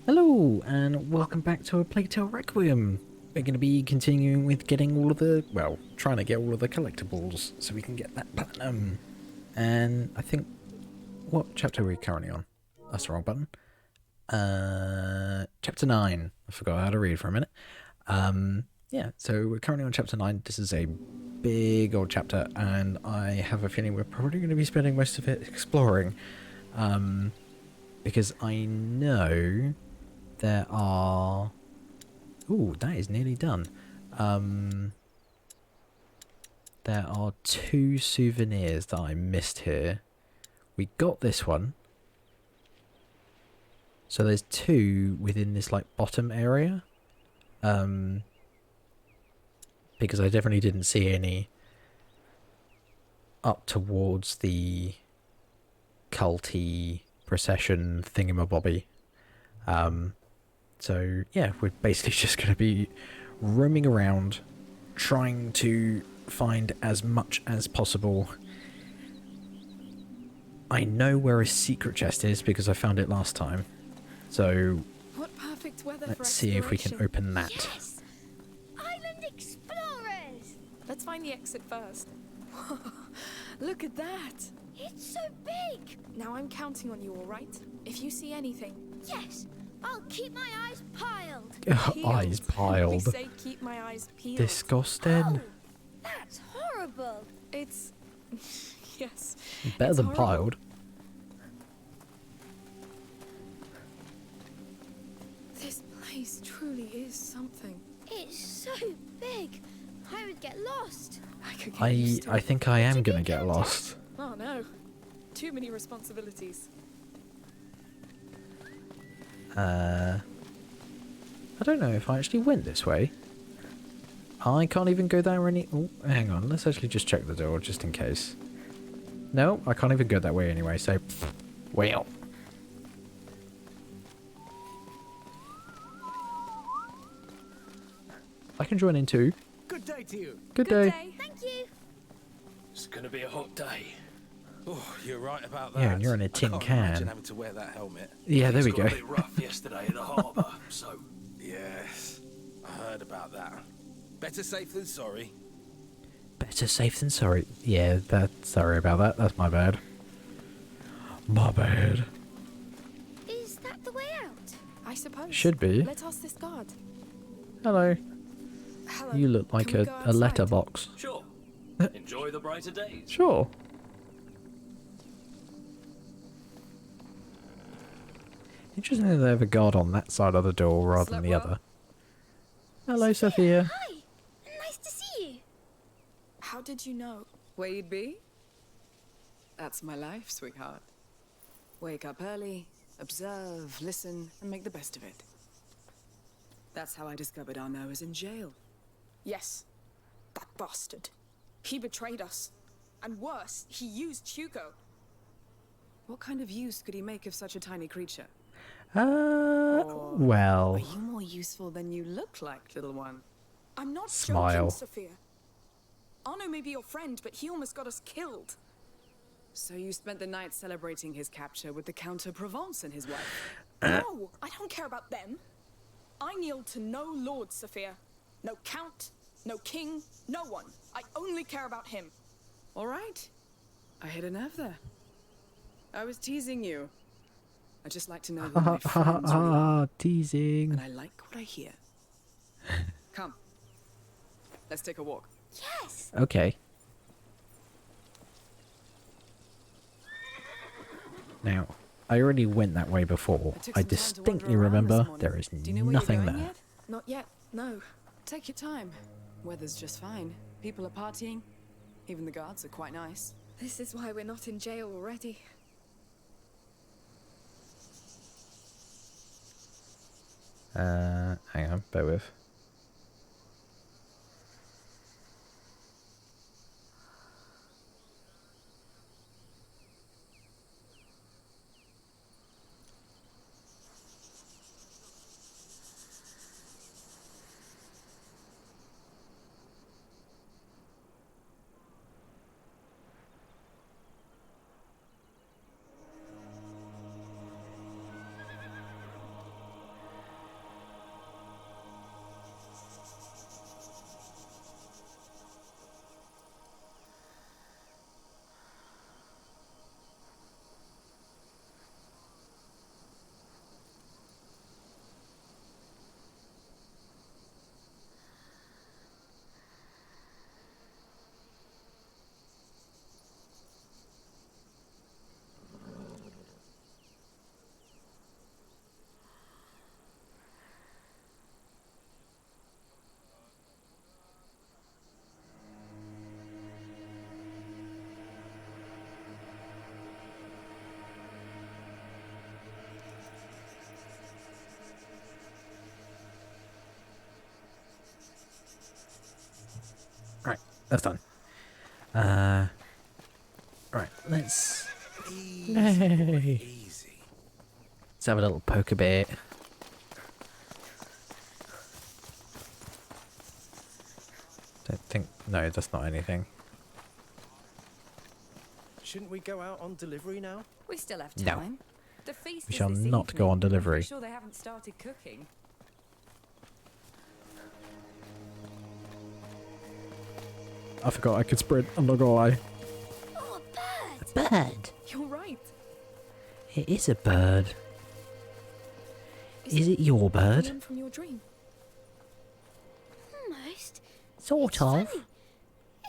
Hello, and welcome back to a Plague Tale Requiem. We're going to be continuing with getting all of the, well, trying to get all of the collectables so we can get that platinum. And I think, what chapter are we currently on? That's the wrong button. Chapter 9. I forgot how to read for a minute. Yeah, so we're currently on chapter 9. This is a big old chapter, and I have a feeling we're probably going to be spending most of it exploring. Because I know there are... Ooh, that is nearly done. There are 2 souvenirs that I missed here. We got this one. So there's 2 within this like bottom area. Because I definitely didn't see any up towards the culty procession thingamabobby. So yeah, we're basically just going to be roaming around trying to find as much as possible. I know where a secret chest is because I found it last time. So what perfect weather let's see if we can open that. Yes! Island explorers! Let's find the exit first. Look at that! It's so big! Now I'm counting on you, all right? If you see anything... Yes! I'll keep my eyes piled! Eyes We piled. say keep my eyes peeled. Disgusting. Oh, that's horrible! It's... yes. Better it's than horrible. piled. This place truly is something. It's so big! I would get lost! I could get used to I it. think I am gonna get lost. Oh no. Too many responsibilities. I don't know if I actually went this way. I can't even go there any... Oh, hang on. Let's actually just check the door just in case. No, I can't even go that way anyway, so... Well. I can join in too. Good day to you. Good day. Thank you! It's gonna be a hot day. Oh, you're right about that. Yeah, and you're in a tin I can't can. imagine having to wear that helmet. Yeah, there we It's go. got a bit rough yesterday at the harbour, so yes, I heard about that. Better safe than sorry. Better safe than sorry. Yeah, sorry about that. That's my bad. My bad. Is that the way out? I suppose. Should be. Let's ask this guard. Hello. Hello. You look like Can we go a outside? letterbox. Sure. Enjoy the brighter days. Sure. Interesting that they have a guard on that side of the door rather than the Slept well? other. Hello, Sophia. Hi. Nice to see you. How did you know? Where you'd be? That's my life, sweetheart. Wake up early, observe, listen, and make the best of it. That's how I discovered Arnaud was in jail. Yes. That bastard. He betrayed us. And worse, he used Hugo. What kind of use could he make of such a tiny creature? Well. Are you more useful than you look like, little one? I'm not Smile. joking, Sophia. Arnaud may be your friend, but he almost got us killed. So you spent the night celebrating his capture with the Count of Provence and his wife? No, I don't care about them. I kneel to no lord, Sophia. No count, no king, no one. I only care about him. All right. I hit a nerve there. I was teasing you. I just like to know who my friends really are, Teasing. and I like what I hear. Come. Let's take a walk. Yes. Okay. Now, I already went that way before. It took I some time to distinctly wander around this remember morning. there is Do you know where you're nothing going there. yet? Not yet, no. Take your time. Weather's just fine. People are partying. Even the guards are quite nice. This is why we're not in jail already. Hang on, bear with. Right, that's done. Right, let's Hey. Easy. have a little poke a bit. Don't think. No, that's not anything. Shouldn't we go out on delivery now? We still have No. time. The feast We is shall this not go evening. on I'm delivery. pretty sure they haven't started cooking. I forgot I could sprint. I'm not gonna lie. Oh, a bird. Bird. You're right. It is a bird. Is it your bird? Ian from your dream. Almost. Sort It's of. funny.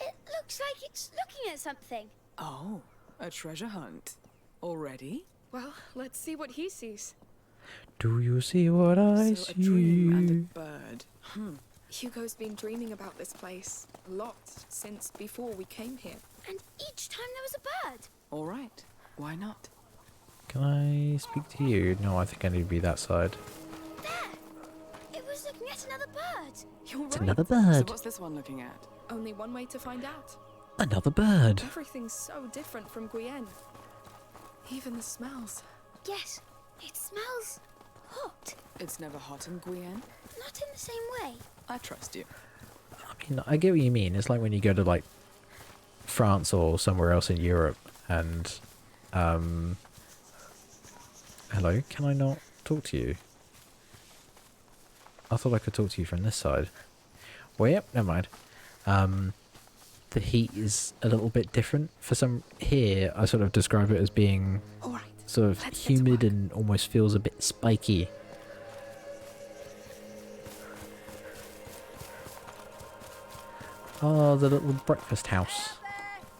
It looks like it's looking at something. Oh, a treasure hunt. Already? Well, let's see what he sees. Do you see what I So a dream and see? a bird. Hugo's been dreaming about this place a lot since before we came here. And each time there was a bird. All right. Why not? Can I speak to you? No, I think I need to be that side. There. It was looking at another bird. You're It's right. another So bird. what's this one looking at? Only one way to find out. Another bird. Everything's so different from Guyenne. Even the smells. Yes. It smells hot. It's never hot in Guyenne. Not in the same way. I trust you. I mean, I get what you mean. It's like when you go to like France or somewhere else in Europe and hello, can I not talk to you? I thought I could talk to you from this side. Well, yep, never mind. The heat is a little bit different. For some here, I sort of describe it as being All right. sort of Let's get to humid work. and almost feels a bit spiky. Oh, the little breakfast house.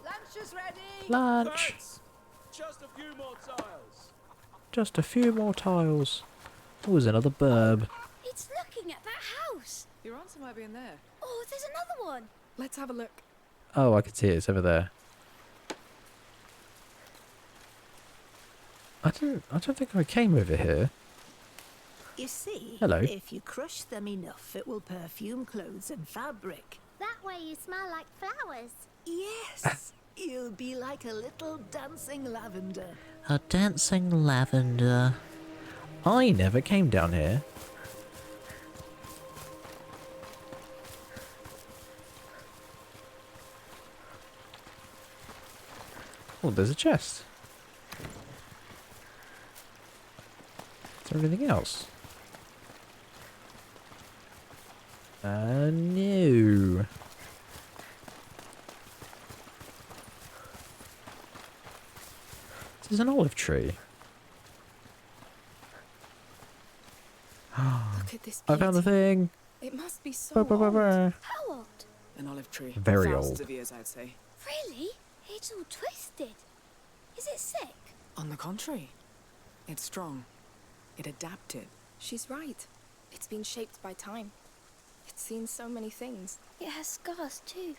Lunch is ready. Lunch. Thanks. Just a few more tiles. Just a few more tiles. Oh, there's another burb. It's looking at that house. Your answer might be in there. Oh, there's another one. Let's have a look. Oh, I can see it. It's over there. I don't think I came over here. You see, Hello. if you crush them enough, it will perfume clothes and fabric. That way you smell like flowers. Yes, you'll be like a little dancing lavender. A dancing lavender. I never came down here. Oh, there's a chest. Is there anything else? No. This is an olive tree. Look at this I found the beauty. thing. It must be so Ba, ba, ba, old. ba. How old? An olive tree. Very Thousands old. of years, I'd say. Really? It's all twisted. Is it sick? On the contrary, it's strong. It adapted. She's right. It's been shaped by time. It's seen so many things. It has scars too.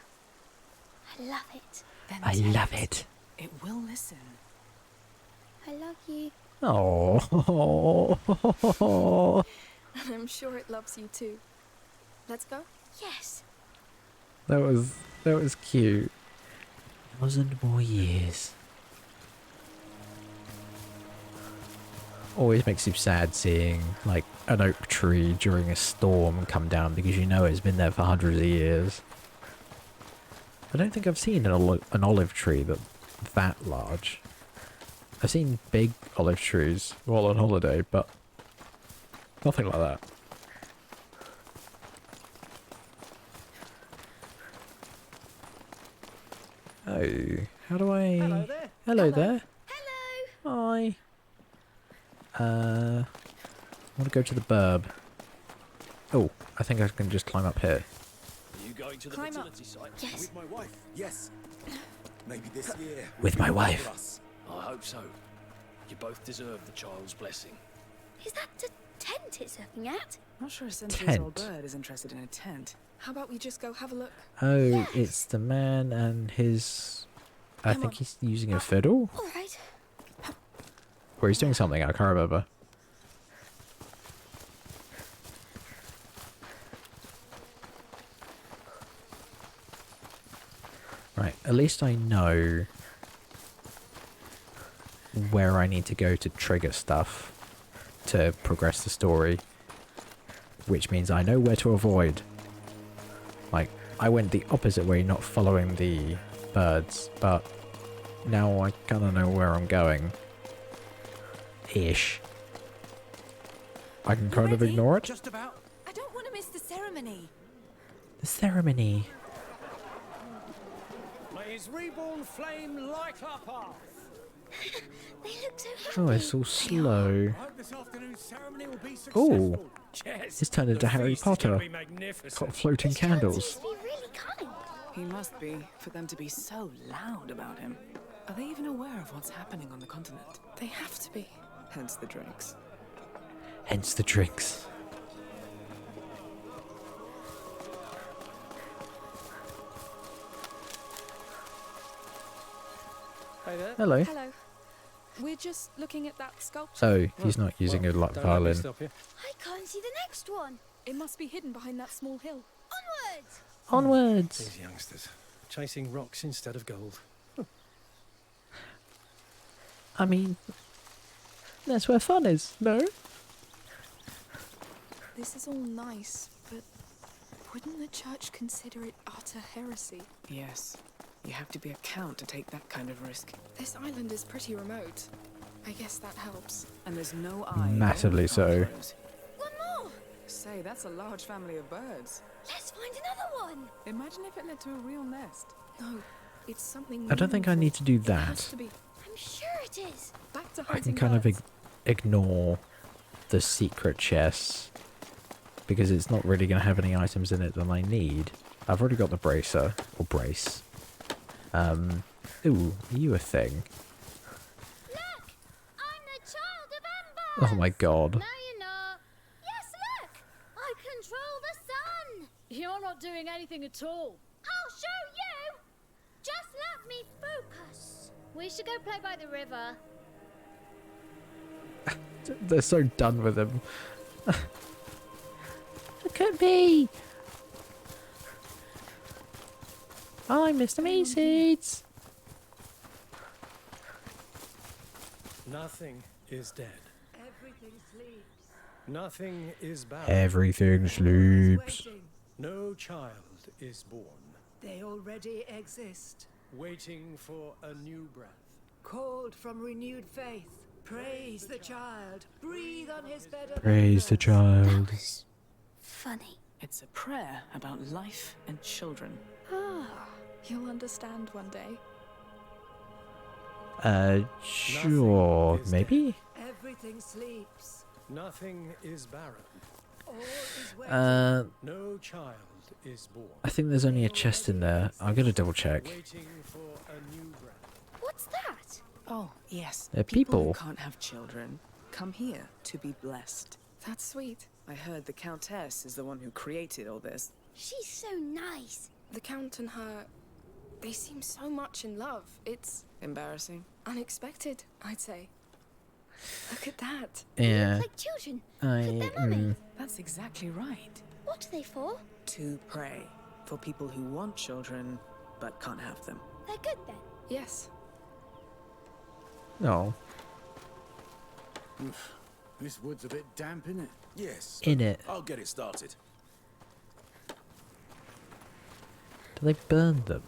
I love it. Then I take love it. It will listen. I love you. Oh. And I'm sure it loves you too. Let's go. Yes. That was cute. 1,000 more years. Always makes you sad seeing like an oak tree during a storm come down because you know it's been there for hundreds of years. I don't think I've seen an olive tree that large. I've seen big olive trees while on holiday, but nothing like that. Oh, how do I... Hello there. Hello there. Hello. Hi. I want to go to the burb. Oh, I think I can just climb up here. Are you going to the Climb up. fertility site? Yes. With my wife, yes. Maybe this year. With my wife. Us. I hope so. You both deserve the child's blessing. Is that the tent it's looking at? Not sure a centuries-old Tent. bird is interested in a tent. How about we just go have a look? Oh, Yes. it's the man and his... I Come think on. he's using a fiddle? All right. Or he's doing something, I can't remember. Right, at least I know where I need to go to trigger stuff to progress the story. Which means I know where to avoid. Like, I went the opposite way, not following the birds, but now I kind of know where I'm going. Ish. I can kind of ready? ignore it. Just about. I don't want to miss the ceremony. The ceremony. May his reborn flame light our path. They look so happy. Oh, it's all slow. I hope this afternoon's ceremony will be Oh, successful. Yes. it's turned into the Harry feast is gonna Potter. be magnificent. Got floating This tent candles. seems to be really kind. He must be, for them to be so loud about him. Are they even aware of what's happening on the continent? They have to be. Hence the drinks. Hence the drinks. Hey there. Hello. Hello. We're just looking at that sculpture. So, he's not using a Well, lock don't let me violin. stop you. I can't see the next one. It must be hidden behind that small hill. Onwards. Onwards! These youngsters, chasing rocks instead of gold. I mean, that's where fun is, no? This is all nice, but wouldn't the church consider it utter heresy? Yes. You have to be a count to take that kind of risk. This island is pretty remote. I guess that helps. And there's no eye. Massively only so. crows. One more. Say, that's a large family of birds. Let's find another one. Imagine if it led to a real nest. No, it's something. I don't think I meaningful. need to do It has that. to be. I'm sure it is. Back to I hunting can kind of birds. ignore the secret chests because it's not really going to have any items in it that I need. I've already got the bracer, or brace. Ooh, are you a thing? Look, I'm the child of Oh my god. No, you're not. Yes, look! I control the sun! You're not doing anything at all. I'll show you! Just let me focus. We should go play by the river. They're so done with him. Look at me! I'm Mr. Measeeds! Nothing is dead. Everything sleeps. Nothing is barren. Everything Is sleeps. waiting. No child is born. They already exist. Waiting for a new breath. Called from renewed faith. Praise the child. Breathe on his bed of Praise the child. Funny. It's a prayer about life and children. You'll understand one day. Sure, is maybe? Everything sleeps. Nothing is barren. All is waiting. No child is born. I think there's only a chest in there. I'm gonna double check. Waiting for a new breath. What's that? Oh, yes. They're Who people. can't have children come here to be blessed. That's sweet. I heard the Countess is the one who created all this. She's so nice. The Count and her, they seem so much in love. It's Embarrassing. unexpected, I'd say. Look at that. Yeah, Like children. I. With their mummy. That's exactly right. What are they for? To pray for people who want children but can't have them. They're good then. Yes. No. This wood's a bit damp, isn't it? Yes. In it. I'll get it started. Do they burn them?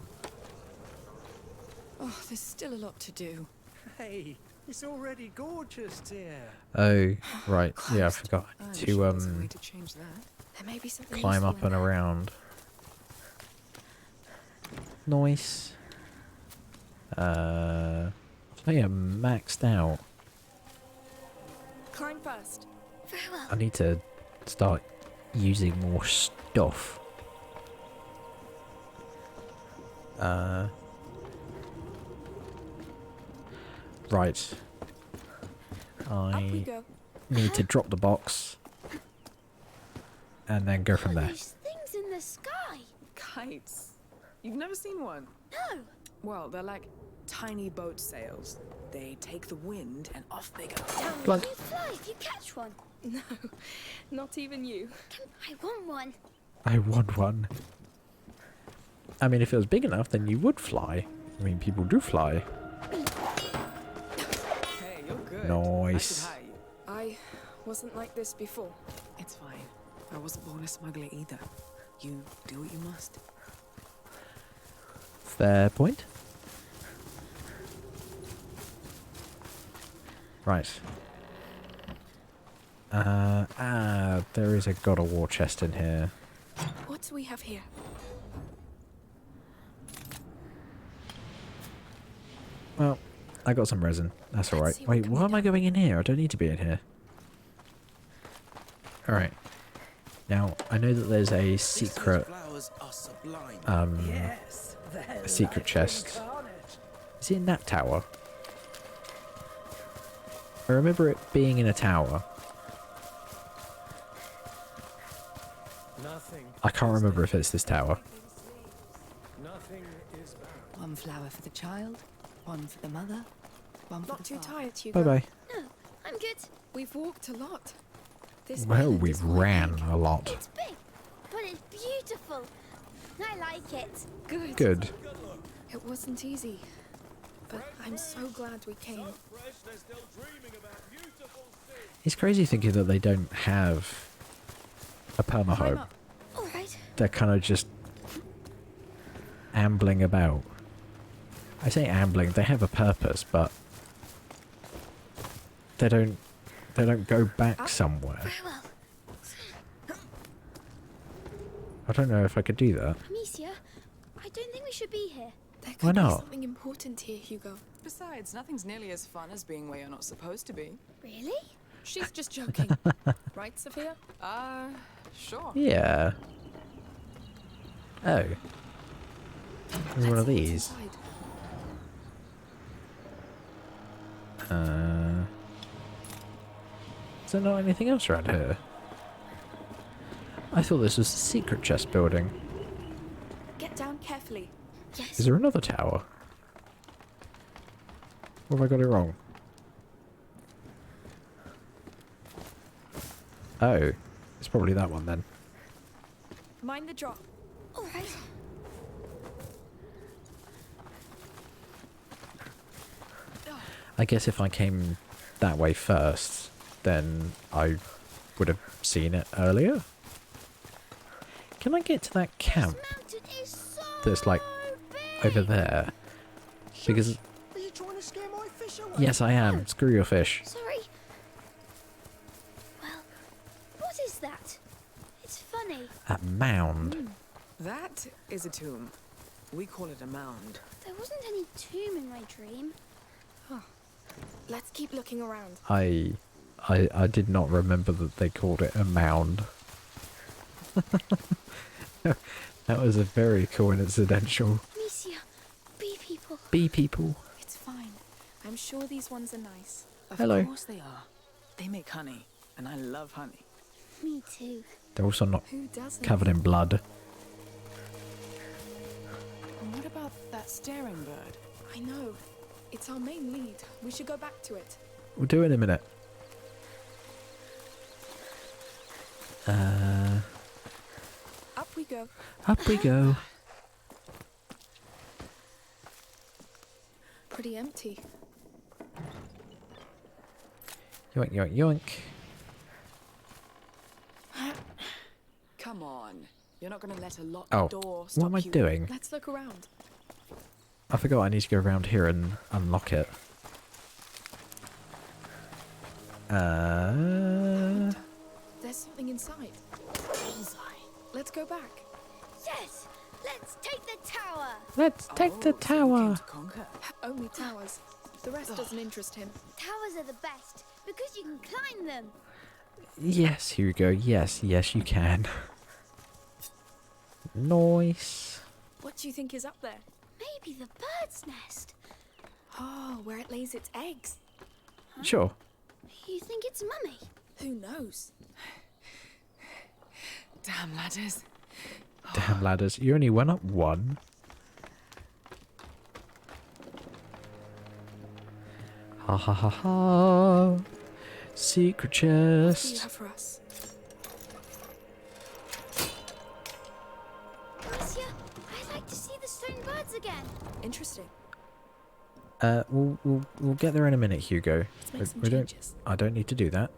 Oh, there's still a lot to do. Hey, it's already gorgeous here. Oh, right. Yeah, I forgot. I I'm need sure to there's a way to change that. There may be something climb useful up in and there. around. Nice. I think I'm maxed out. Climb first. Very well. I need to start using more stuff. Right. Up we I go. need to drop the box and then go from What are there. these things in the sky? Kites. You've never seen one? No. Well, they're like tiny boat sails. They take the wind and off they go. Tell me, Plunk. can you fly if you catch one? No, not even you. I want one. I want one. I mean, if it was big enough, then you would fly. I mean, people do fly. Hey, you're good. Nice. I should hire you. I wasn't like this before. It's fine. I wasn't born a smuggler either. You do what you must. Fair point. Right. There is a God of War chest in here. What do we have here? Well, I got some resin. That's alright. see what Wait, can why be am I done. going in here? I don't need to be in here. Alright. Now, I know that there's a secret, Flowers are sublime. Yes, they're a secret life chest. incarnate. Is it in that tower? I remember it being in a tower. Nothing. I can't is remember dead. if it's this tower. Nothing is barren. One flower for the child, one for the mother, one for Not the too father. tired, Hugo. Bye bye. No, I'm good. We've walked a lot. This Well, island we is quite ran big. a lot. It's big, but it's beautiful. I like it. Good. Good. It wasn't easy, but I'm so glad we came. It's crazy thinking that they don't have a perma Climb home. up. All right. They're kind of just ambling about. I say ambling, they have a purpose, but they don't go back somewhere. Very well. I don't know if I could do that. Amicia, I don't think we should be here. There Why could be not? something important here, Hugo. Besides, nothing's nearly as fun as being where you're not supposed to be. Really? She's just joking. Right, Sophia? Sure. Yeah. Oh. There's one Let's of see what's these. inside. Is there not anything else around here? I thought this was the secret chest building. Get down carefully. Is there another tower? Or have I got it wrong? Oh, it's probably that one then. Mind the drop. All right. I guess if I came that way first, then I would have seen it earlier. Can I get to that camp Mountain is so that's like big. over there? Because Are you trying to scare my fish away? yes, I am. Screw your fish. Sorry. Well, what is that? It's funny. A mound. That is a tomb. We call it a mound. There wasn't any tomb in my dream. Let's keep looking around. I did not remember that they called it a mound. That was a very coincidental. Amicia, bee people. Bee people. It's fine. I'm sure these ones are nice. Of Hello. course they are. They make honey, and I love honey. Me too. They're also not Who doesn't? covered in blood. And what about that staring bird? I know. It's our main lead. We should go back to it. We'll do it in a minute. Up we go. Up we go. Pretty empty. Yoink, yoink, yoink. Come on. You're not going to let a locked Oh, door what stop am I you. doing? Let's look around. I forgot I need to go around here and unlock it. There's something inside. Let's go back. Yes, let's take the tower. Let's take the So you came tower. to conquer. Only towers. The rest doesn't interest him. Towers are the best because you can climb them. Yes, Hugo. Yes, yes, you can. Nice. What do you think is up there? Maybe the bird's nest. Oh, where it lays its eggs. Sure. You think it's mummy? Who knows? Damn ladders. Damn ladders. You only went up one. Ha ha ha ha. Secret What do you chest. have for us? Amicia, I'd like to see the stone birds again. Interesting. We'll get there in a minute, Hugo. Let's make some We don't. changes. I don't need to do that.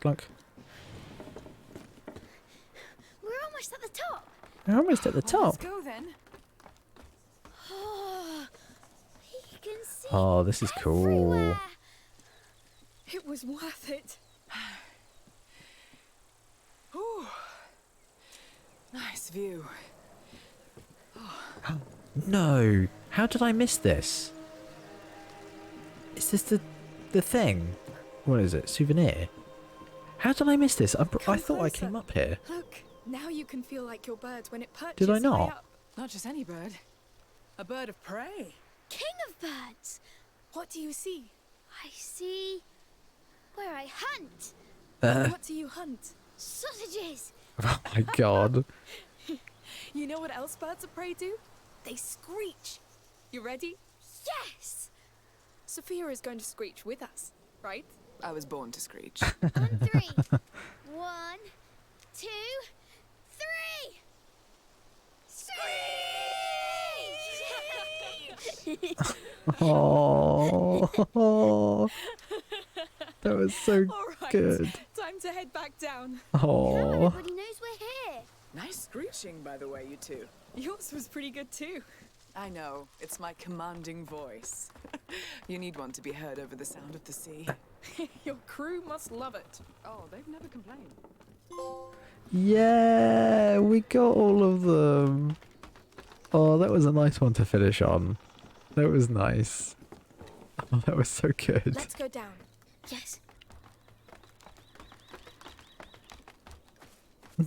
Clunk. We're almost at the top. We're almost at the Let's top. go then. Oh, you can see Oh, this is cool. everywhere. It was worth it. Ooh. Nice view. No. How did I miss this? Is this the thing? What is it? Souvenir? How did I miss this? I Come thought I closer. came up here. Look, now you can feel like your bird when it perches Did I high not? up. Not just any bird. A bird of prey. King of birds. What do you see? I see where I hunt. What do you hunt? Sausages. Oh my god. You know what else birds of prey do? They screech. You ready? Yes. Sophia is going to screech with us, right? I was born to screech. On three. 1, 2, 3. Screech! Oh, that was so All right. good. Time to head back down. Now Oh, everybody knows we're here. Nice screeching, by the way, you two. Yours was pretty good too. I know. It's my commanding voice. You need one to be heard over the sound of the sea. Your crew must love it. Oh, they've never complained. yeah, we got all of them. Oh, that was a nice one to finish on. That was nice. Oh, that was so good. Let's go down. Yes.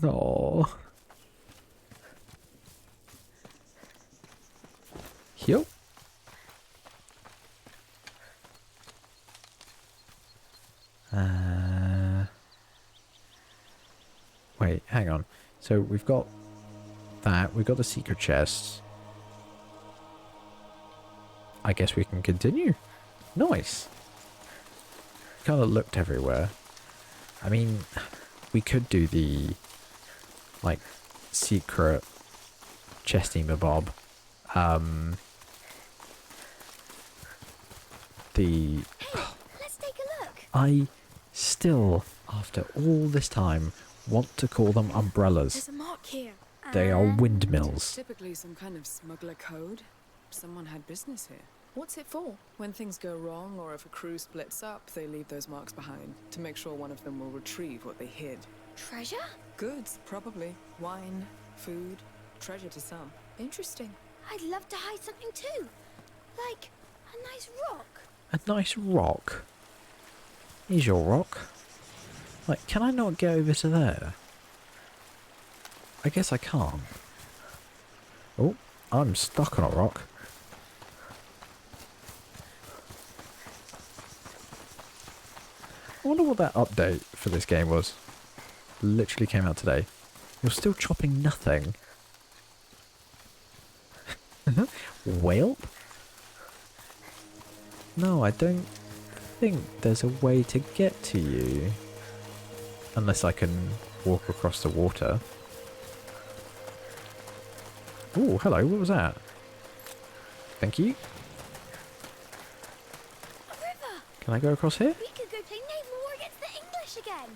Oh. Yup. Wait, hang on. So we've got that. We've got the secret chests. I guess we can continue. Nice. Kind of looked everywhere. I mean, we could do the, like, secret chesty mabob. The... Hey, let's take a look. I still, after all this time, want to call them umbrellas. There's a mark here. They are windmills. Typically some kind of smuggler code. Someone had business here. What's it for? When things go wrong or if a crew splits up, they leave those marks behind to make sure one of them will retrieve what they hid. Treasure? Goods, probably. Wine, food, treasure to some. Interesting. I'd love to hide something too. Like a nice rock. A nice rock? Here's your rock. Like, can I not get over to there? I guess I can't. Oh, I'm stuck on a rock. I wonder what that update for this game was. Literally came out today. You're still chopping nothing. Whale? No, I don't think there's a way to get to you. Unless I can walk across the water. Oh, hello, what was that? Thank you. A river. Can I go across here? We could go play naval war against the English again.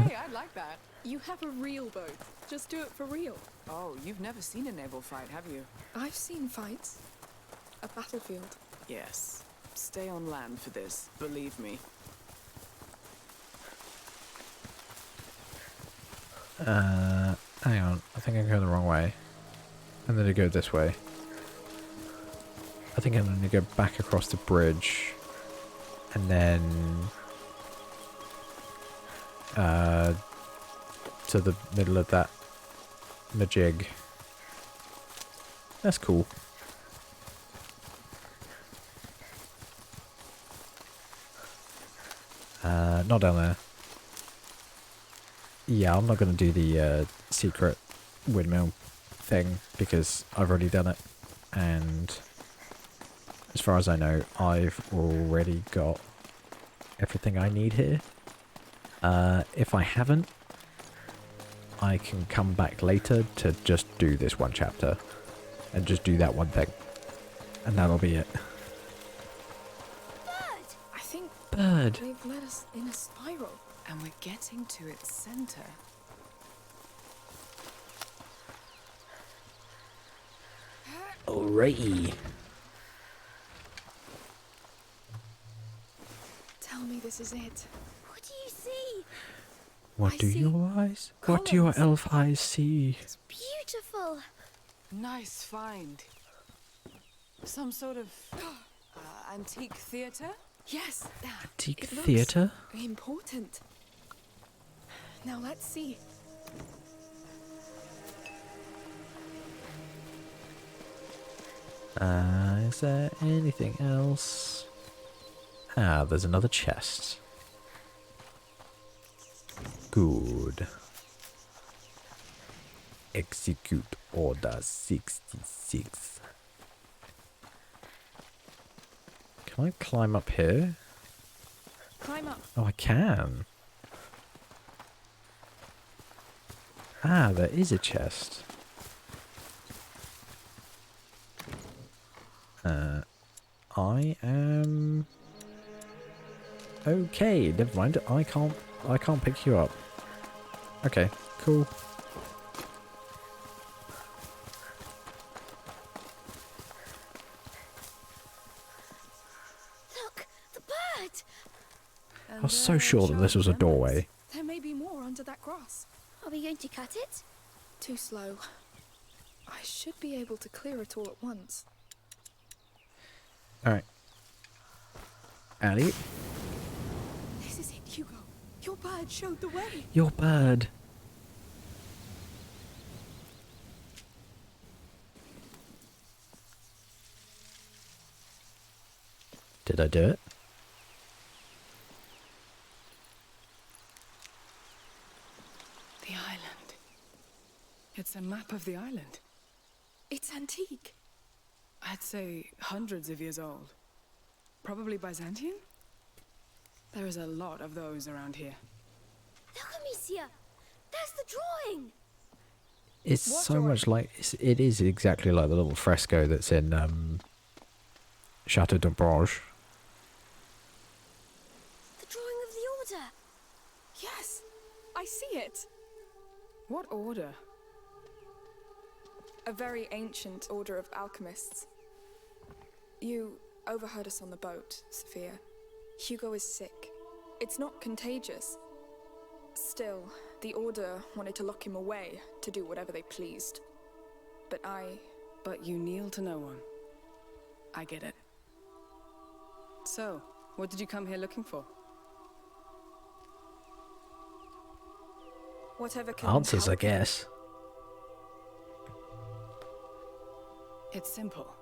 Hey, I'd like that. You have a real boat. Just do it for real. Oh, you've never seen a naval fight, have you? I've seen fights. A battlefield. Yes. Stay on land for this, believe me. Hang on. I think I'm going the wrong way. I'm going to go this way. I think I'm going to go back across the bridge. And then... to the middle of that majig. That's cool. Not down there. Yeah, I'm not going to do the secret windmill thing because I've already done it. And as far as I know, I've already got everything I need here. If I haven't, I can come back later to just do this one chapter and just do that one thing. And that'll be it. Bird. I think Bird. they've led us in a spiral. And we're getting to its center. Alrighty. Tell me this is it. What do you see? What I do see your eyes? What do your columns. elf eyes see? It's beautiful. Nice find. Some sort of antique theater? Yes. Antique It looks theatre? important. Now let's see. Is there anything else? Ah, there's another chest. Good. Execute Order 66. Can I climb up here? Climb up. Oh, I can. Ah, there is a chest. I am... Okay, never mind. I can't pick you up. Okay, cool. Look, the bird. I was so sure that this was a doorway. There may be more under that grass. Are we going to cut it? Too slow. I should be able to clear it all at once. Alright. Allie, This is it, Hugo. Your bird showed the way. your bird. Did I do it? It's a map of the island. It's antique. I'd say hundreds of years old. Probably Byzantine? There is a lot of those around here. Look, Amicia! There's the drawing! It's What so drawing? much like it is exactly like the little fresco that's in Chateau de Bruges. The drawing of the order! Yes, I see it. What order? A very ancient order of alchemists. You overheard us on the boat, Sophia. Hugo is sick. It's not contagious. Still, the order wanted to lock him away to do whatever they pleased. But you kneel to no one. I get it. So, what did you come here looking for? Whatever can Answers, I help him. guess. It's simple.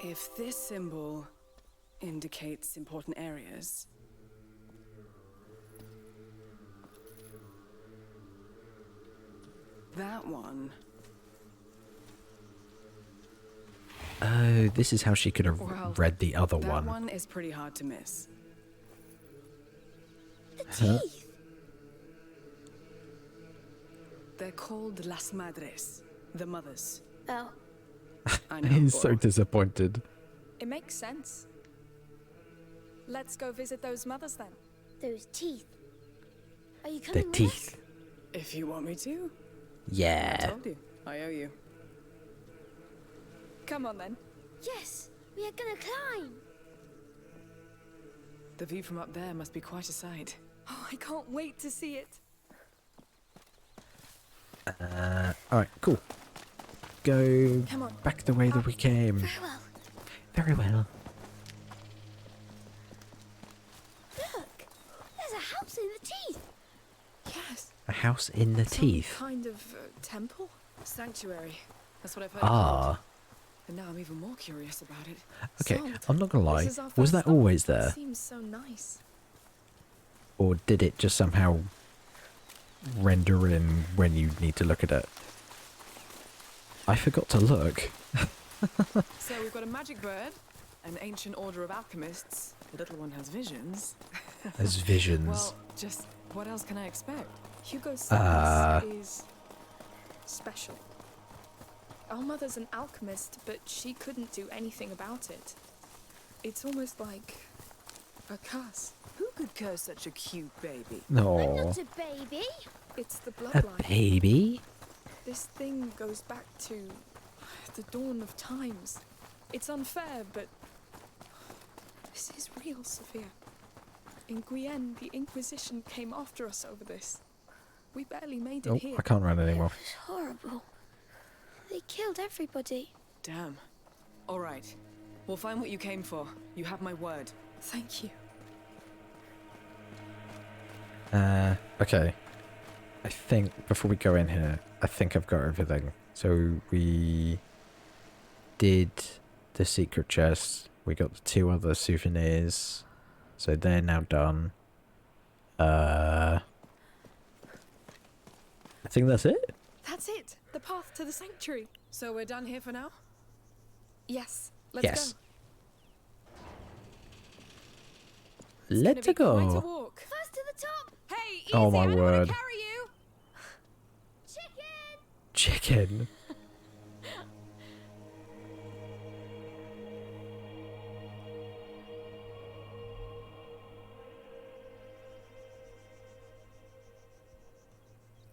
If this symbol indicates important areas, that one, Oh, this is how she could have well, read the other that one. one is pretty hard to miss. The teeth! They're called Las Madres, the mothers. Oh, I know. He's so boy. disappointed. It makes sense. Let's go visit those mothers then. those teeth. Are you The coming with teeth. If you want me to. I Yeah. told you. I owe you. Come on then. us? Yes, we are gonna climb. The view from up there must be quite a sight. Oh, I can't wait to see it. Alright, cool. Go Come on. back the way that we came. Very well. Very well. Look, there's a house in the teeth. Yes. A house in the Some teeth. kind of temple? Sanctuary. That's what I've heard. it called. Ah. And now I'm even more curious about it. Okay, Sold. I'm not gonna lie. This is our Was first that stop. always there? Seems so nice. Or did it just somehow render in when you need to look at it? I forgot to look. So we've got a magic bird, an ancient order of alchemists. The little one has visions. As visions. Well, just what else can I expect? Hugo's Ah. sadness is special. Our mother's an alchemist, but she couldn't do anything about it. It's almost like a curse. Who could curse such a cute baby? I'm No. not a baby. It's the A bloodline. baby? This thing goes back to the dawn of times. It's unfair, but this is real, Sophia. In Guyenne, the Inquisition came after us over this. We barely made it Oh, here. I can't run anymore. It's horrible. They killed everybody. Damn. All right. We'll find what you came for. You have my word. Thank you. Okay. I think before we go in here, I think I've got everything. So we did the secret chest. We got the 2 other souvenirs. So they're now done. I think that's it. That's it. The path to the sanctuary. So we're done here for now? Yes. Let's Yes. go. Let's It's gonna be quite a go. walk. First to the top. Hey, easy, Oh, my I don't word. want to carry you. Chicken. Chicken.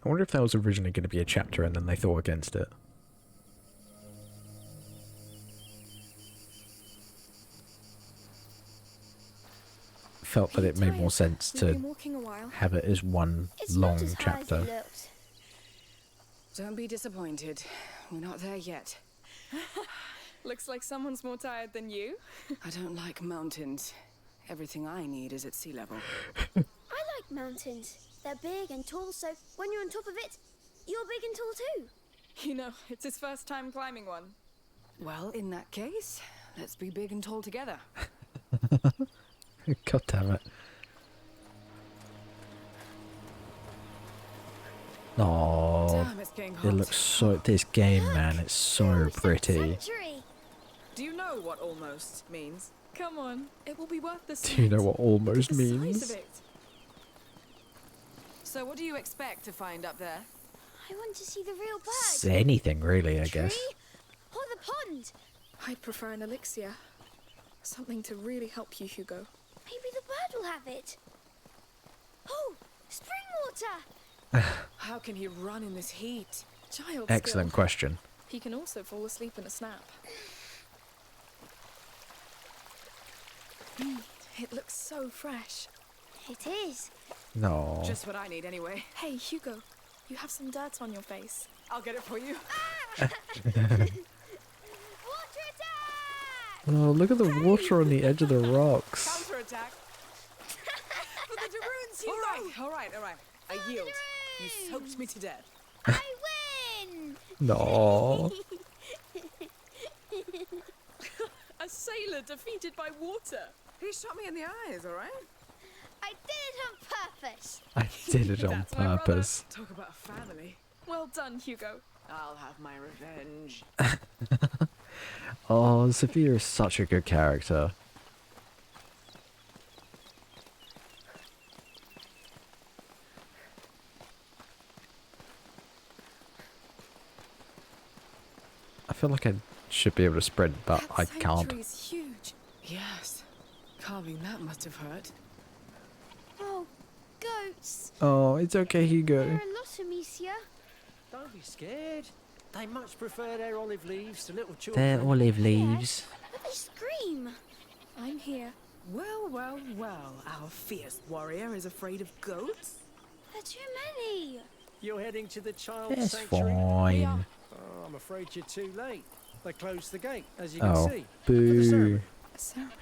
I wonder if that was originally going to be a chapter and then they thought against it. Felt that Are you it made more tired? sense We've to been walking a while. have it as one It's long not as high chapter. as it looked. Don't be disappointed. We're not there yet. Looks like someone's more tired than you. I don't like mountains. Everything I need is at sea level. I like mountains. They're big and tall, so when you're on top of it, you're big and tall too. You know, it's his first time climbing one. Well, in that case, let's be big and tall together. God damn it. Oh, Damn, it's getting It hot. looks so... This game, man, it's so pretty. Sanctuary. Do you know what almost means? Come on, it will be worth the sweat. Do you know what Look almost at the means? size of it. So what do you expect to find up there? I want to see the real bird. It's anything, really, I guess. Tree or the pond. I'd prefer an elixir. Something to really help you, Hugo. Maybe the bird will have it. Oh, spring water. How can he run in this heat? Child Excellent still. question. He can also fall asleep in a snap. It looks so fresh. It is. No. Just what I need anyway. Hey, Hugo, you have some dirt on your face. I'll get it for you. Water attack! Oh, look at the water on the edge of the rocks. Counterattack. For the Daroons, Hugo! All right. I yield. You soaked me to death. I win! No. A sailor defeated by water. He shot me in the eyes, all right? I did it on purpose. I did it on That's my brother. purpose. Talk about family. Well done, Hugo. I'll have my revenge. Oh, Sophia is such a good character. I feel like I should be able to spread, but That I can't. sanctuary's huge. Yes. Carving that must have hurt. Oh, goats. Oh, it's okay, There Hugo. are a lot of Amicia. Don't be scared. They much prefer their olive leaves to little children. They're olive leaves. But they scream. I'm here. Well. Our fierce warrior is afraid of goats? There are too many. You're heading to the child It's sanctuary? fine. Oh, I'm afraid you're too late. They closed the gate, as you can Oh, see. For the ceremony. boo. A ceremony.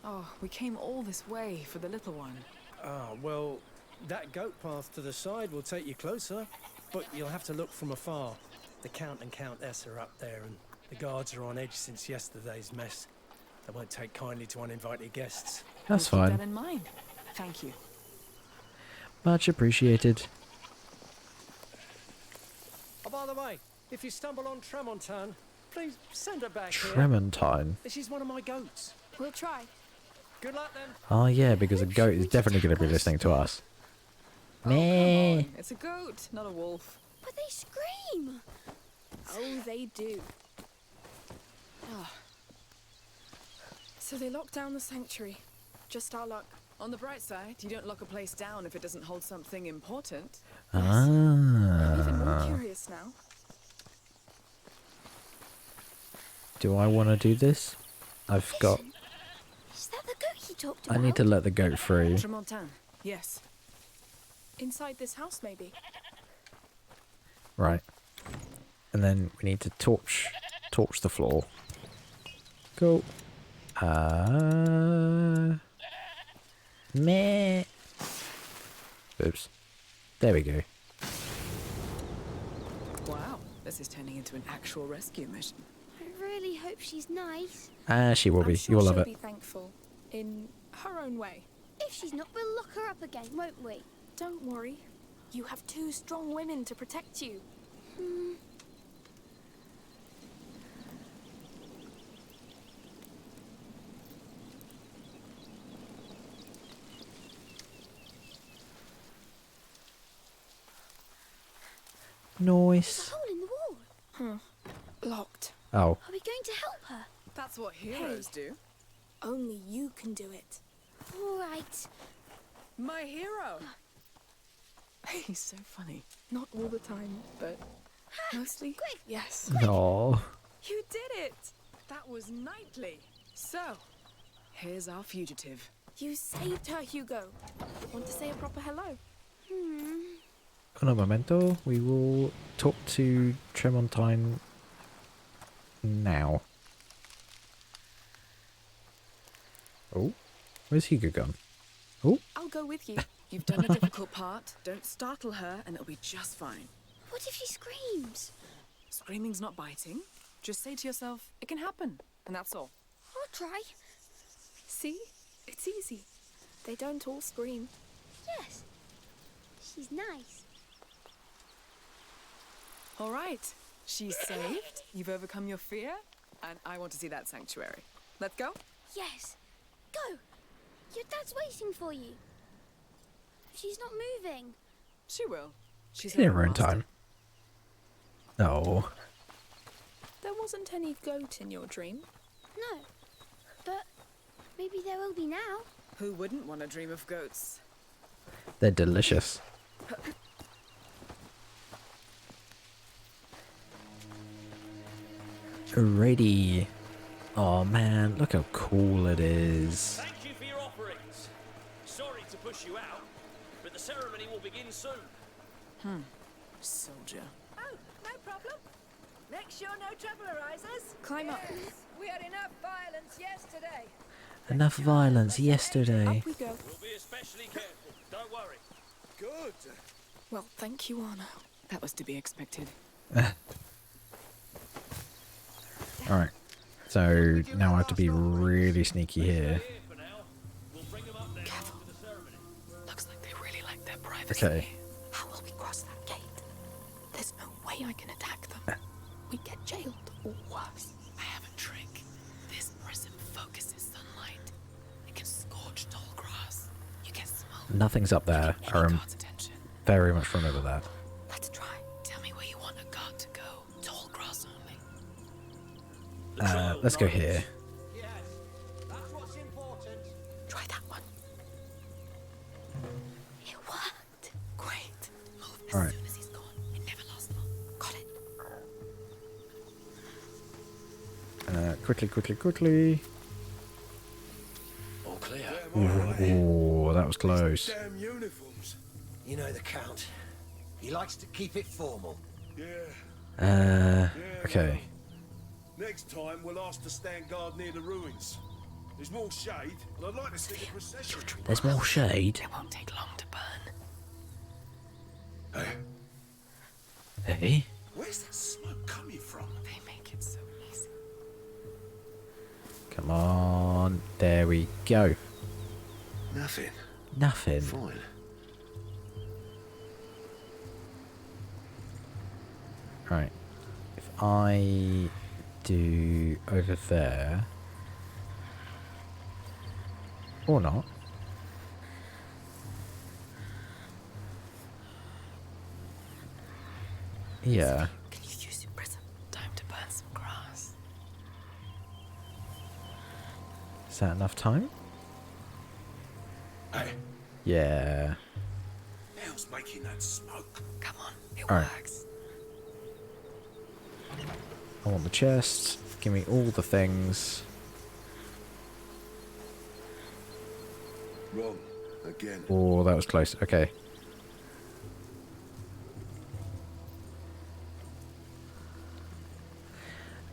Oh, we came all this way for the little one. Ah, well, that goat path to the side will take you closer, but you'll have to look from afar. The Count and Countess are up there, and the guards are on edge since yesterday's mess. They won't take kindly to uninvited guests. That's We'll keep fine. that in mind. Thank you. Much appreciated. Oh, by the way, if you stumble on Tremontan, please send her back here. Tremontine. She's one of my goats. We'll try. Good luck then. Oh yeah, because a goat is definitely going to be listening to us. Oh, Meh. come on. It's a goat, not a wolf. But they scream. Oh, they do. Ah, So they locked down the sanctuary. Just our luck. on the bright side, you don't lock a place down if it doesn't hold something important. I'm even more Ah. curious now. Do I want to do this? I've got... Listen. Is that the goat he talked I about? need to let the goat free. Tremontan, yes. Inside this house, maybe. Right. And then we need to torch the floor. Go. Meh. Oops. There we go. Wow, this is turning into an actual rescue mission. I really hope she's nice. She will I'm be. sure You'll she'll love it. be thankful. In her own way. If she's not, we'll lock her up again, won't we? Don't worry. You have two strong women to protect you. Nice. A hole in the wall. Locked. Oh. Are we going to help her? That's what heroes do. Only you can do it. All right. My hero! He's so funny. Not all the time, but mostly. Quick. Yes. No. You did it! That was knightly. So, here's our fugitive. You saved her, Hugo. Want to say a proper hello? Un momento. We will talk to Tremontine now. Oh. Where's Hugo gone? Oh. I'll go with you. You've done the difficult part. Don't startle her and it'll be just fine. What if she screams? Screaming's not biting. Just say to yourself, it can happen. And that's all. I'll try. See? It's easy. They don't all scream. Yes. She's nice. All right. She's saved. You've overcome your fear. And I want to see that sanctuary. Let's go. Yes. Go. Your dad's waiting for you. She's not moving. She will. She's In her her own master. time. Oh. There wasn't any goat in your dream. No. But maybe there will be now. Who wouldn't want to dream of goats? They're delicious. Alrighty. Oh man, look how cool it is. Thank you for your offerings. Sorry to push you out, but the ceremony will begin soon. Soldier. Oh, no problem. Make sure no trouble arises. Climb up. We had enough violence yesterday. Enough violence yesterday. Up we go. We'll be especially careful. Don't worry. Good. Well, thank you, Anna. That was to be expected. Alright. So now I have to be really sneaky here. Here for now. We'll bring them up there after the ceremony. Looks like they really like their privacy. Okay. How will we cross that gate? There's no way I can attack them. We get jailed or worse. I have a trick. This prism focuses sunlight. It can scorch tall grass. You get smoke. Nothing's up there. I Guard's attention. very much remember that. Let's try. Tell me where you want a guard to go. Tall grass only. Let's go here. Yes, that's what's important. Try that one. It worked. Great. Move as Alright. soon as he's gone. It never lasts long. Got it. Quickly. All clear. Ooh, that was close. Damn uniforms. You know the Count. He likes to keep it formal. Yeah. Okay. Next time we'll ask to stand guard near the ruins. There's more shade, and I'd like to see the procession. There's more shade. It won't take long to burn. Hey, Hey? where's that smoke coming from? They make it so easy. Come on. There we go. Nothing. Nothing. Fine. Right. If I do over there. Or not. Yeah. Can you use your prism? Time to burn some grass. Is that enough time? Hey, Yeah. the hell's making that smoke? Come on, it All right. works. I want the chest. Give me all the things. Wrong. Again. Oh, that was close. Okay.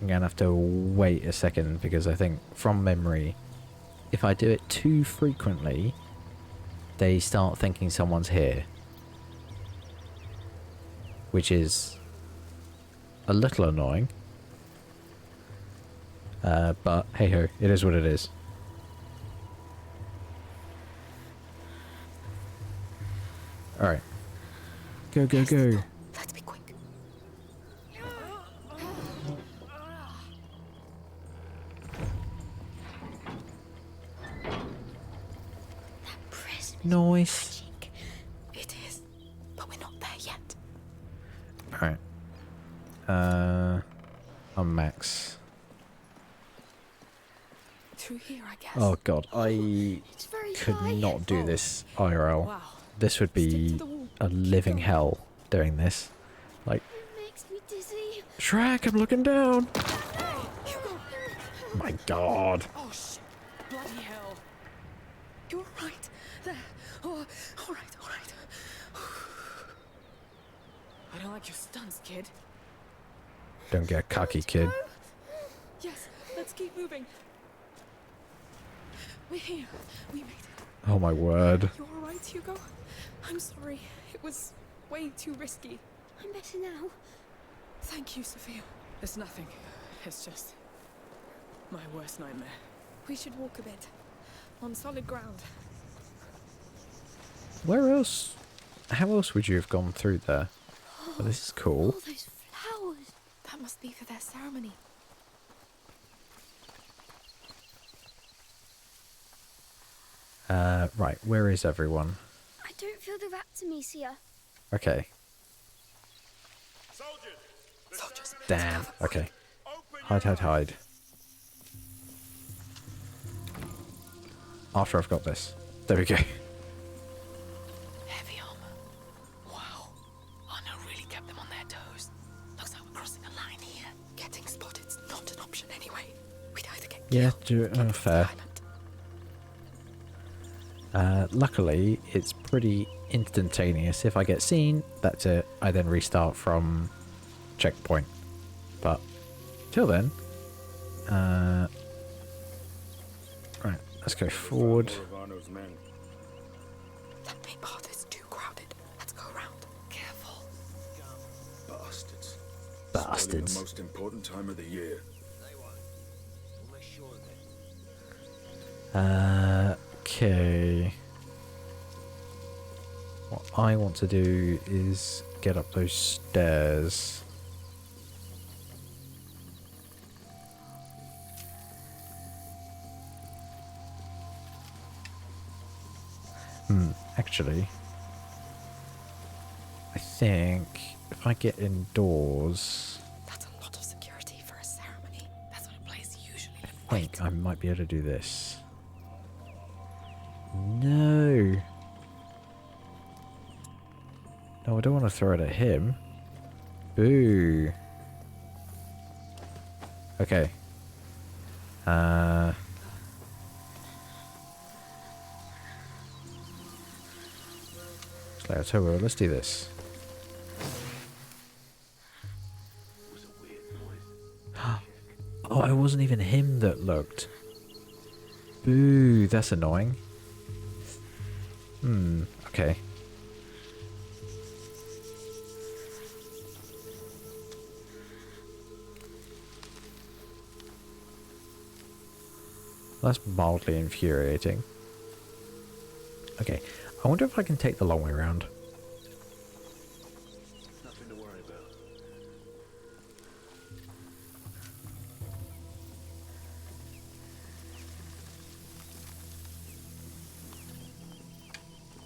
I'm gonna have to wait a second because I think from memory, if I do it too frequently, they start thinking someone's here. Which is a little annoying. But hey ho, it is what it is. Alright. Go, go, go. Let's be quick. That prism is Nice. magic. It is. But we're not there yet. Alright. I'm max. Through here, I guess. Oh god, I It's very could high. not do this IRL. Wow. This would Stick to be the wall. a living hell doing this. Like, It makes me dizzy. Shrek, I'm looking down! Hugo! My god. Oh, shit. Bloody hell. You're right. There. Oh, all right, all right. I don't like your stunts, kid. Don't get cocky, kid. Yes, let's keep moving. We're here. We made it. Oh my word. You all right, Hugo? I'm sorry. It was way too risky. I'm better now. Thank you, Sophia. It's nothing. It's just my worst nightmare. We should walk a bit. On solid ground. Where else? How else would you have gone through there? Oh, this is All cool. those must be for their ceremony. Right, where is everyone? I don't feel the raptor, Okay. Soldiers. Damn. Okay. Hide. After I've got this. There we go. Heavy armor. Wow. Arno really kept them on their toes. Looks like we're crossing a line here. Getting spotted's not an option anyway. We'd either get Yeah, killed fair. Luckily, it's pretty instantaneous. If I get seen, that's it. I then restart from checkpoint. But till then, right, let's go forward. That main path is too crowded. Let's go around. Careful. Bastards. Bastards. The most important time of the year. Okay. What I want to do is get up those stairs. Actually, I think if I get indoors, That's a lot of security for a ceremony. That's what a place usually I think I might be able to do this. No. No, I don't want to throw it at him. Boo. Okay. Let's do this. Oh, it wasn't even him that looked. Boo, that's annoying. Okay. That's mildly infuriating. Okay, I wonder if I can take the long way around. Nothing to worry about.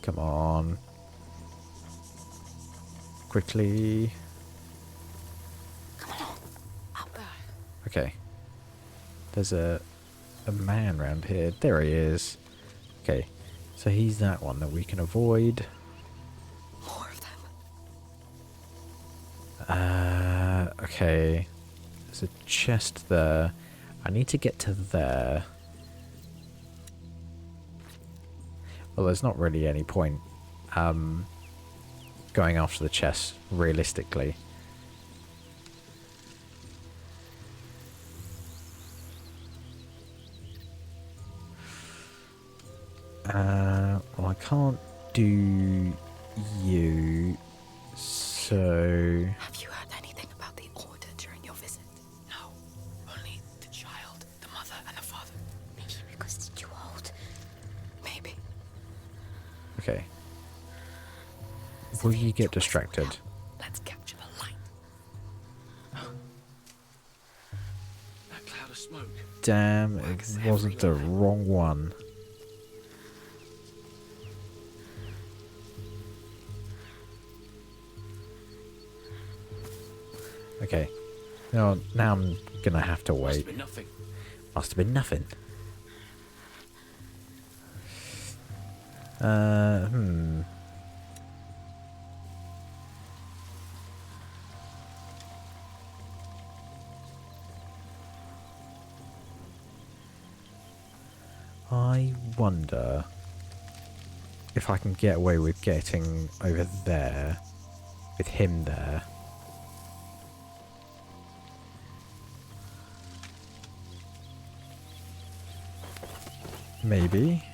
Come on. Quickly. Come on. Out there. Okay. There's a man around here. There he is. Okay. So he's that one that we can avoid. More of them. Okay. There's a chest there. I need to get to there. Well, there's not really any point going after the chest, realistically. Well, I can't do you, so... Have you heard anything about the Order during your visit? No. Only the child, the mother, and the father. Maybe because it's too old. Maybe. Okay. Will you get distracted? Let's capture the light. That cloud of smoke. Damn, it wasn't the wrong one. Okay. Now I'm gonna have to Must wait. have been nothing. Must have been nothing. I wonder if I can get away with getting over there with him there. Maybe.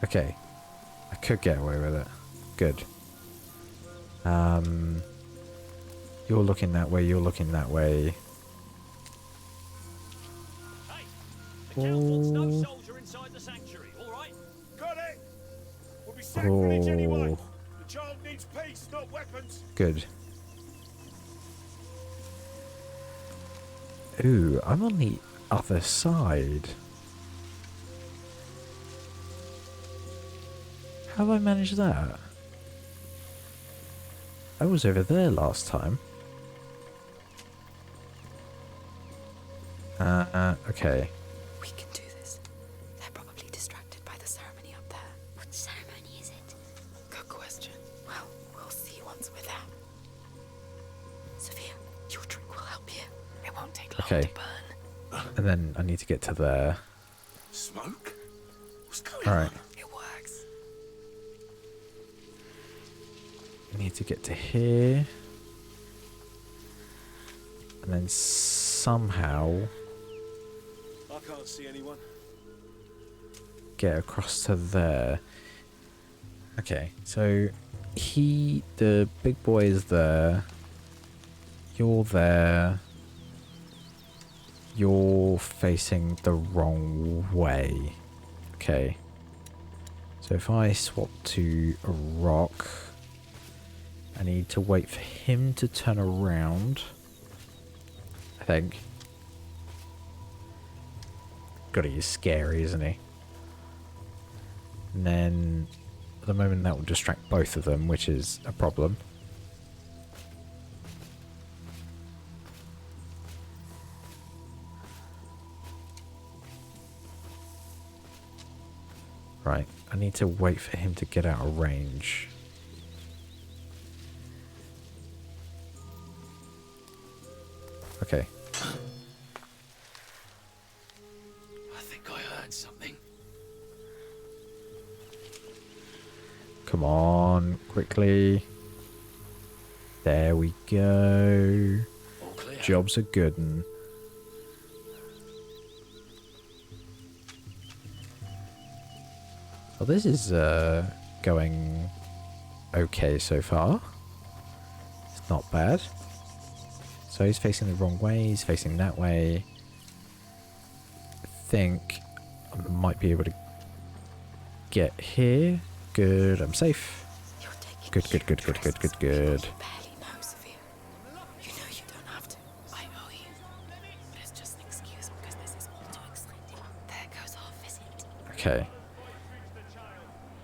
Okay. I could get away with it. Good. You're looking that way, you're looking that way. Hey, the count wants no Oh. soldier inside the sanctuary, all right? Got it! We'll be sacrilege anyway! Oh. The child needs peace, not weapons. Good. Ooh, I'm on the other side. How have I managed that? I was over there last time. Okay. We can do this. They're probably distracted by the ceremony up there. What ceremony is it? Good question. Well, we'll see once we're there. Sophia, your drink will help you. It won't take long Okay. to burn. And then I need to get to there. Smoke? What's going Alright. on? It works. I need to get to here. And then somehow I can't see anyone. get across to there. Okay, so the big boy is there. You're there. You're facing the wrong way. Okay. So if I swap to a rock, I need to wait for him to turn around. I think. God, he is scary, isn't he? And then, at the moment, that will distract both of them, which is a problem. Right, I need to wait for him to get out of range. Okay. I think I heard something. Come on, quickly. There we go. All clear. Job's a good one. Well, this is going okay so far. It's not bad. So he's facing the wrong way, he's facing that way. I think I might be able to get here. Good, I'm safe. You're taking Good, good, good, good, good, good, good. You barely know, Sophia. You know you don't have to. I owe you. But it's just an excuse because this is all too exciting. There goes our visit. Okay.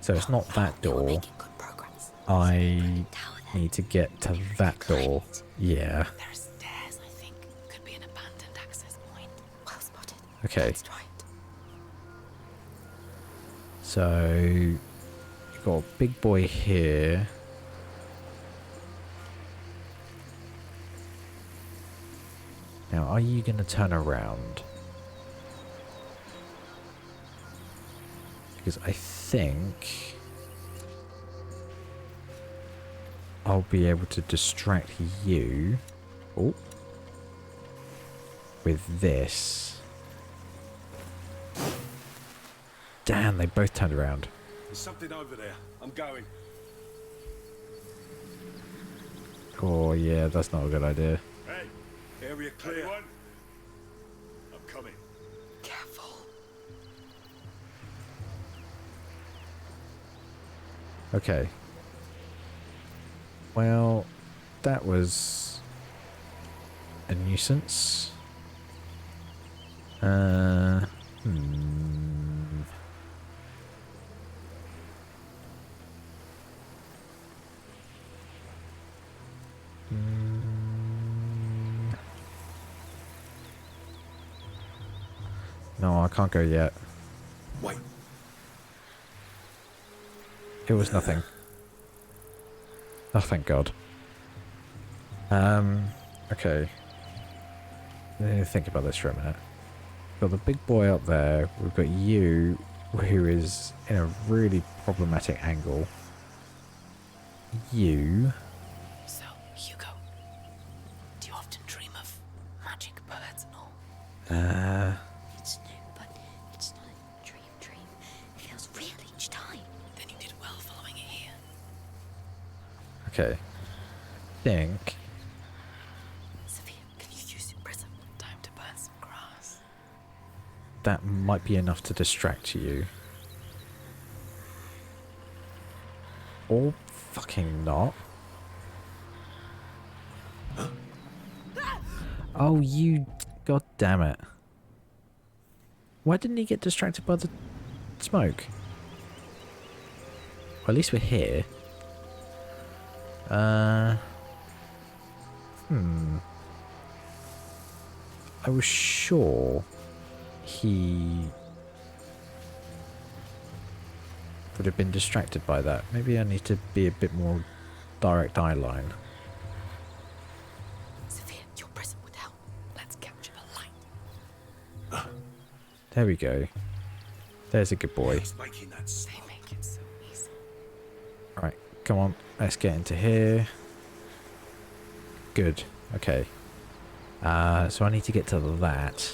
So it's not that You're door. making good progress. I need to get to that door. Yeah. There are stairs, I think. Could be an abandoned access point. Well spotted. Okay. Let's try it. So you've got a big boy here. Now, are you going to turn around? Because I think I'll be able to distract you. Oh. With this. Damn, they both turned around. There's something over there. I'm going. Oh, yeah, that's not a good idea. Hey, area clear. Anyone? I'm coming. Careful. Okay. Well, that was a nuisance. No, I can't go yet. Wait. It was nothing. Oh, thank God. Okay. Let me think about this for a minute. We've got the big boy up there. We've got you, who is in a really problematic angle. You. So, Hugo, do you often dream of magic birds and all? It's new, but it's not a dream. It feels real each time. Then you did well following it here. Okay. Think. Sophia, can you use your prism? Time to burn some grass. That might be enough to distract you. Or fucking not. Oh, you... God damn it. Why didn't he get distracted by the smoke? Well, at least we're here. I was sure he would have been distracted by that. Maybe I need to be a bit more direct eye line. Sophia, your present would help. Let's capture the light. There we go. There's a good boy. They make it so easy. Right, come on. Let's get into here. Good. Okay. So I need to get to that.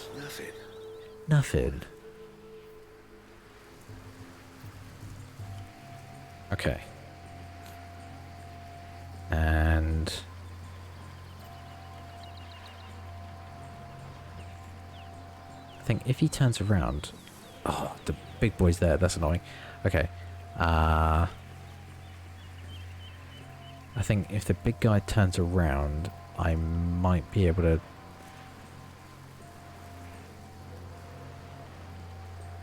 Nothing. Okay. And... I think if he turns around... Oh, the big boy's there. That's annoying. Okay. I think if the big guy turns around, I might be able to...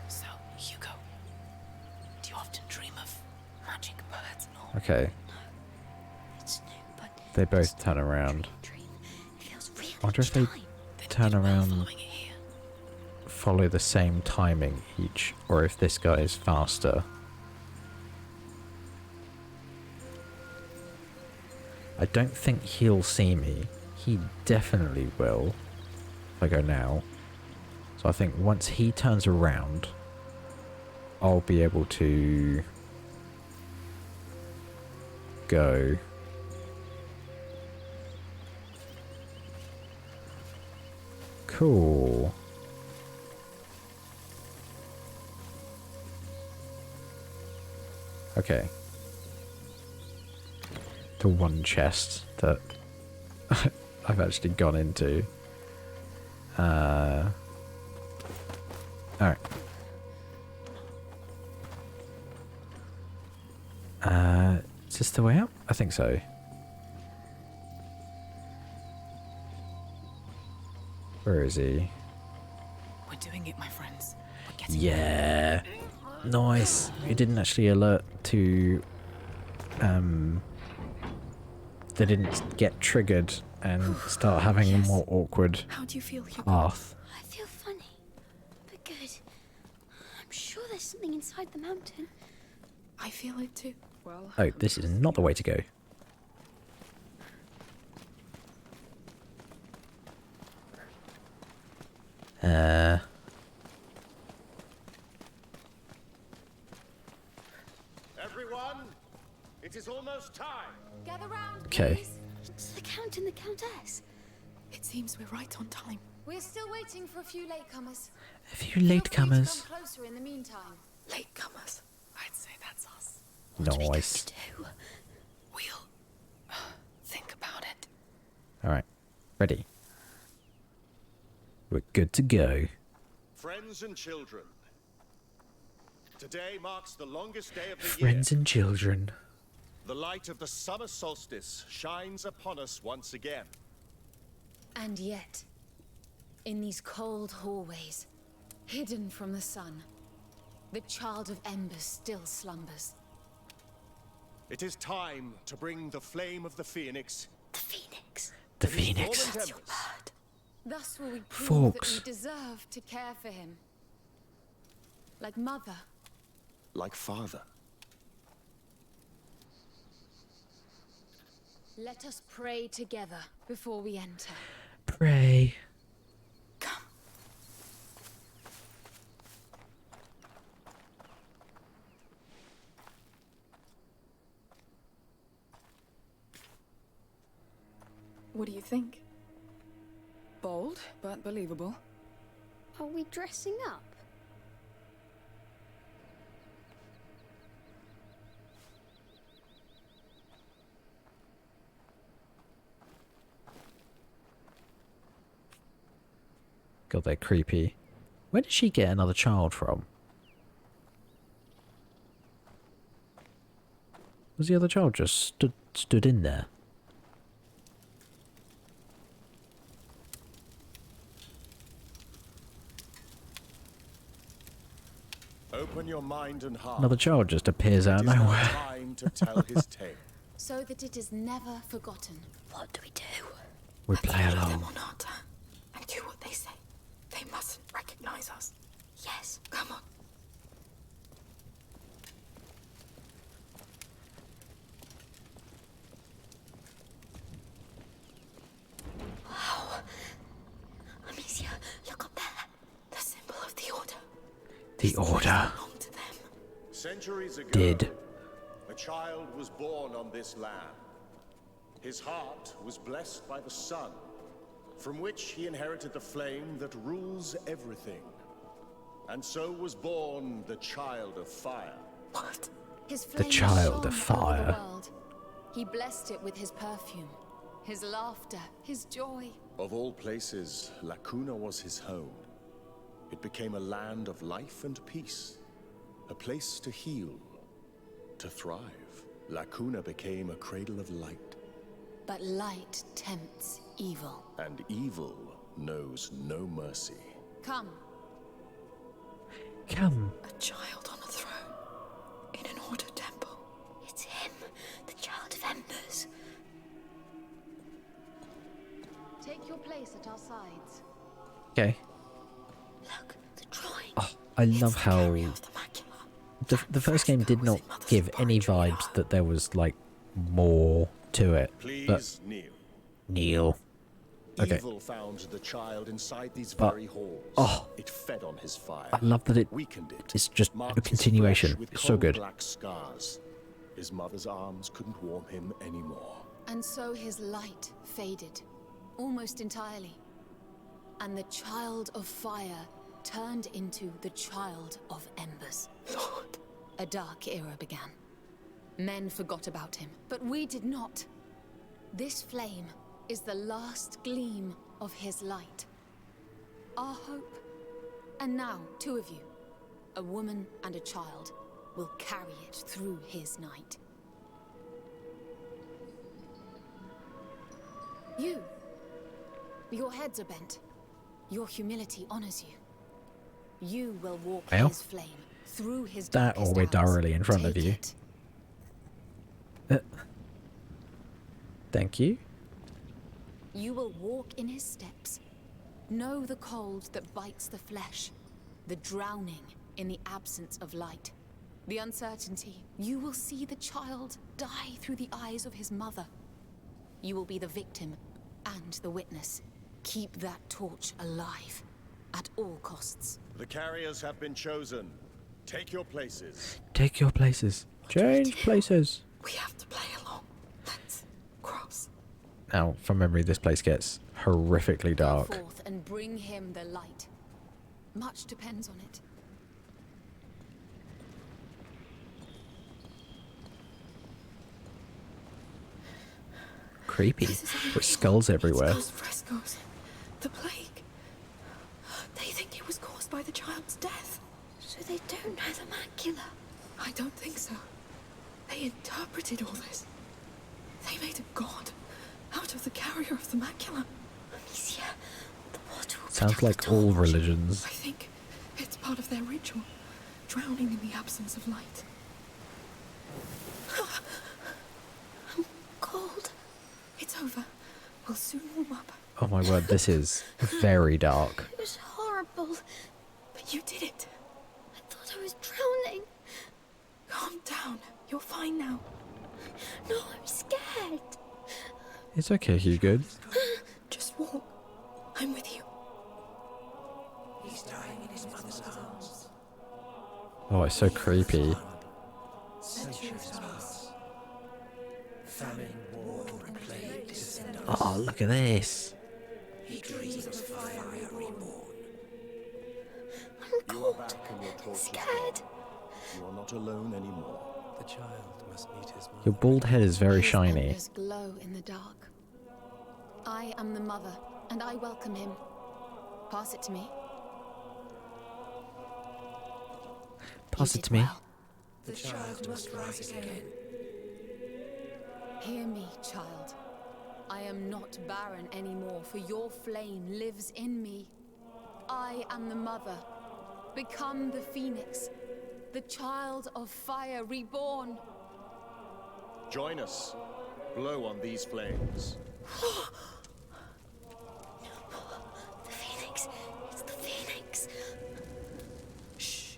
So, Hugo, do you often dream of magic birds and all? Okay. It's new, but They both turn around. it feels really I wonder if they turn around, follow the same timing each, or if this guy is faster. I don't think he'll see me. He definitely will if I go now. So I think once he turns around, I'll be able to go. Cool. Okay. The one chest that I've actually gone into. Alright. Is this the way up? I think so. Where is he? We're doing it, my friends. We're getting Yeah. Nice. He didn't actually alert to... They didn't get triggered and start having a more awkward How do you feel, Hugo? path. I feel funny, but good. I'm sure there's something inside the mountain. I feel it too. Well, Oh, this is not the way to go. Everyone, it is almost time. Gather round, Okay. please. It's the Count and the Countess. it seems we're right on time. We're still waiting for a few latecomers. A few Feel free to latecomers. come closer in the meantime. Latecomers. I'd say that's us. Nice. We'll think about it. Alright. Ready. We're good to go. Friends and children, today marks the longest day of the Friends year. and children. The light of the summer solstice shines upon us once again. And yet, in these cold hallways, hidden from the sun, the child of embers still slumbers. It is time to bring the flame of the phoenix. The Phoenix. The to these Phoenix. fallen embers. Thus will we prove Forks. that we deserve to care for him. Like mother. Like father. Let us pray together before we enter. Pray. Come. What do you think? Bold, but believable. Are we dressing up? God, they're creepy. Where did she get another child from? Was the other child just stood in there? Open your mind and heart. Another child just appears out of It is now nowhere. time to tell his tale. So that it is never forgotten. What do we do? We play Them along. or not, and do what they say. They mustn't recognize us. Yes. Come on. Wow. Amicia, look up there. The symbol of the Order. The Order Belong to them. Centuries ago, did. a child was born on this land. His heart was blessed by the sun, from which he inherited the flame that rules everything. And so was born the Child of Fire. What? His flame Child shone of Fire. over the world. He blessed it with his perfume, his laughter, his joy. Of all places, La Cuna was his home. It became a land of life and peace, a place to heal, to thrive. La Cuna became a cradle of light. But light tempts evil. And evil knows no mercy. Come, Come. A child on a throne. In an Order temple. It's him, the Child of Embers. take your place at our sides. Okay. Look, the drawing. Oh, I love how the first game did not give any vibes that there was like more to it. Please But kneel. kneel. Okay. Evil found the child inside these But- very halls. oh. It fed on his fire. I love that Weakened it. it's just marked a his continuation. flesh with It's so cold good. black scars. His mother's arms couldn't warm him anymore. And so his light faded, almost entirely. And the Child of Fire turned into the Child of Embers. Lord. A dark era began. Men forgot about him, but we did not. This flame is the last gleam of his light. Our hope. And now, two of you, a woman and a child, will carry it through his night. Your heads are bent. Your humility honors you. You will walk Well, his flame through his that or darkest we're hours. directly in front of Take you. it. Thank you. You will walk in his steps. Know the cold that bites the flesh, the drowning in the absence of light, the uncertainty. You will see the child die through the eyes of his mother. You will be the victim and the witness. Keep that torch alive at all costs. The carriers have been chosen. Take your places. Take your places. Change places. We have to play along. Let's cross. Now, from memory, this place gets horrifically dark. Go forth and bring him the light. Much depends on it. Creepy. This is unreal. With skulls everywhere. Those frescoes. The plague. They think it was caused by the child's death. So they don't know the macula. I don't think so. They interpreted all this. They made a god out of the carrier of the macula. Amicia, the water will Sounds protect like the all torch. religions. I think it's part of their ritual. Drowning in the absence of light. I'm cold. It's over. We'll soon warm up. Oh my word, this is very dark. It was horrible. But you did it. I thought I was drowning. Calm down. You're fine now. No, I'm scared. It's okay, Hugo. Just walk. I'm with you. He's dying in his mother's arms. Oh, it's so creepy. Centuries pass. Famine, war, and plague descend on Oh, look at this. He dreams of fire reborn. I'm You are cold. back in your torch. Scared. You are not alone anymore. The child must meet his mother. Your bald head is very His shiny. embers glow in the dark. I am the mother, and I welcome him. Pass it to me. Pass You it did to me. well. The child must rise again. Hear me, child. I am not barren anymore, for your flame lives in me. I am the mother. Become the phoenix, the child of fire reborn. Join us. Blow on these flames. The phoenix. It's the phoenix. Shh.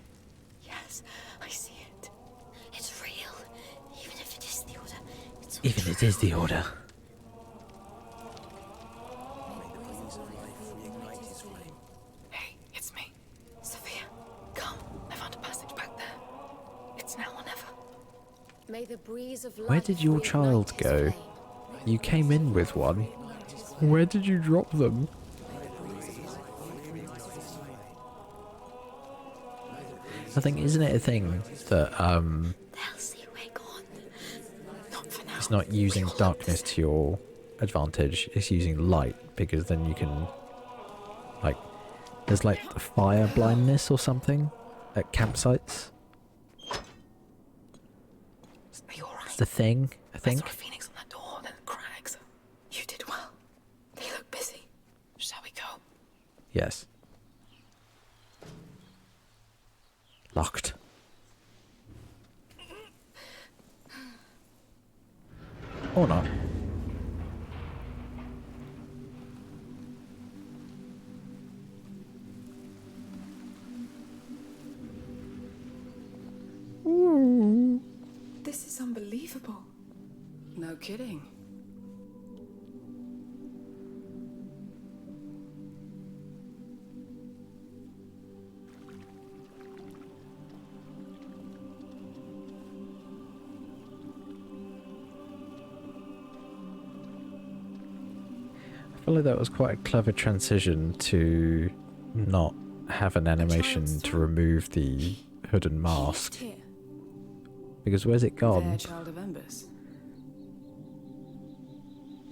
Yes, I see it. It's real. Even if it is the order. It's all Even true. it is the order. Hey, it's me. Sophia, come. I found a passage back there. It's now or never. May the breeze of life Where did your reignite child his go? flame. You came in with one. Where did you drop them? I think, isn't it a thing that They'll see we're gone. Not for now. it's not using darkness to your advantage, it's using light, because then you can, like, there's like fire blindness or something at campsites. Are you alright? It's the thing, I I think. saw a phoenix on that door, then the crags. You did well. They look busy. Shall we go? Yes. Locked. Or not. This is unbelievable. No kidding. I feel like that was quite a clever transition to not have an animation to remove the hood and mask. He lived here. Because where's it They're gone? child of embers.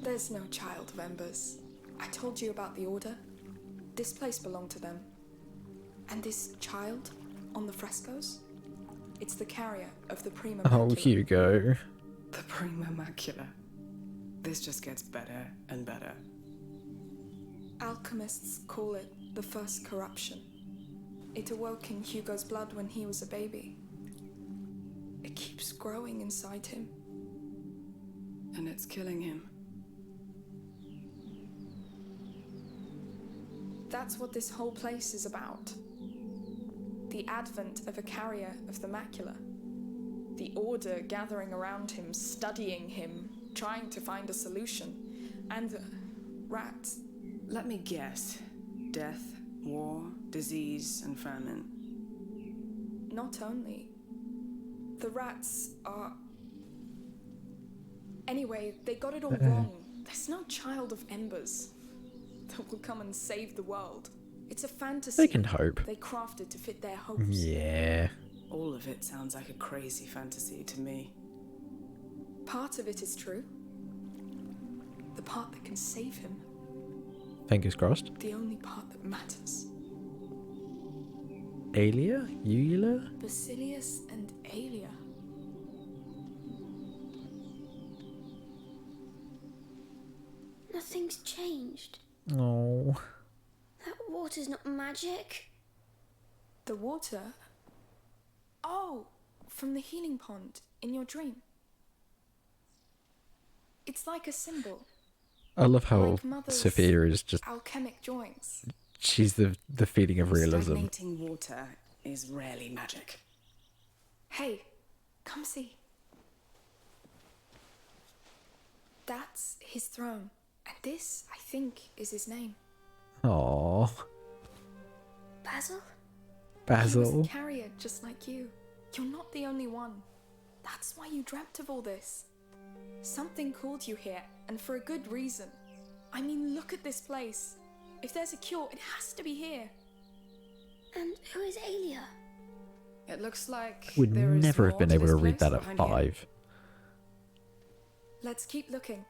There's no child of embers. I told you about the order. This place belonged to them. And this child on the frescoes? It's the carrier of the Prima Oh, Macula. Hugo. The Prima Macula. This just gets better and better. Alchemists call it the first corruption. It awoke in Hugo's blood when he was a baby. It keeps growing inside him. And it's killing him. That's what this whole place is about. The advent of a carrier of the macula. The order gathering around him, studying him, trying to find a solution. And rats. Let me guess. Death, war, disease, and famine. Not only. The rats are... Anyway, they got it all wrong. There's no child of embers that will come and save the world. It's a fantasy They can hope. they crafted to fit their hopes. Yeah. All of it sounds like a crazy fantasy to me. Part of it is true. The part that can save him. Fingers crossed. The only part that matters. Alia? Eula? Basilius and Alia. Nothing's changed. Oh. That water's not magic. The water? Oh, from the healing pond in your dream. It's like a symbol. I love how Like Mother's Sophia is just... alchemic drawings. She's the feeling of realism. Stagnating water is rarely magic. Hey, come see. That's his throne. And this, I think, is his name. Aww. Basil? He Basil. was a carrier just like you. You're not the only one. That's why you dreamt of all this. Something called you here, and for a good reason. I mean, look at this place. If there's a cure, it has to be here. And who is Alia? It looks like Would there is never have more been to able this to read place that at behind here. 5. Let's keep looking.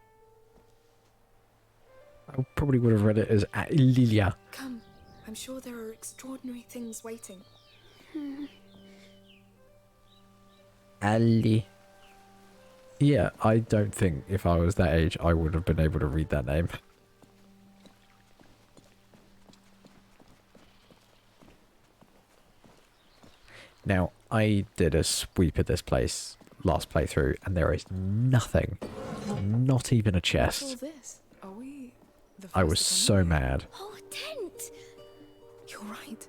I probably would have read it as Lilia. Come, I'm sure there are extraordinary things waiting. Ali. Yeah, I don't think if I was that age, I would have been able to read that name. Now, I did a sweep of this place last playthrough, and there is nothing. Not even a What's all chest. this? Are we the I first was of so any? mad. Oh, a tent! You're right.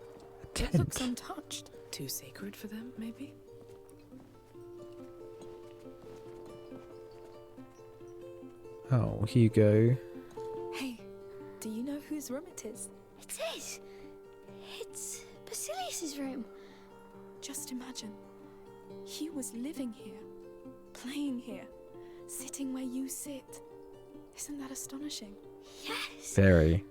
A It looks tent. untouched. Too sacred for them, maybe? Oh, Hugo. Hey, do you know whose room it is? It is. It's Basilius's room. Just imagine. He was living here, playing here, sitting where you sit. Isn't that astonishing? Yes. Very.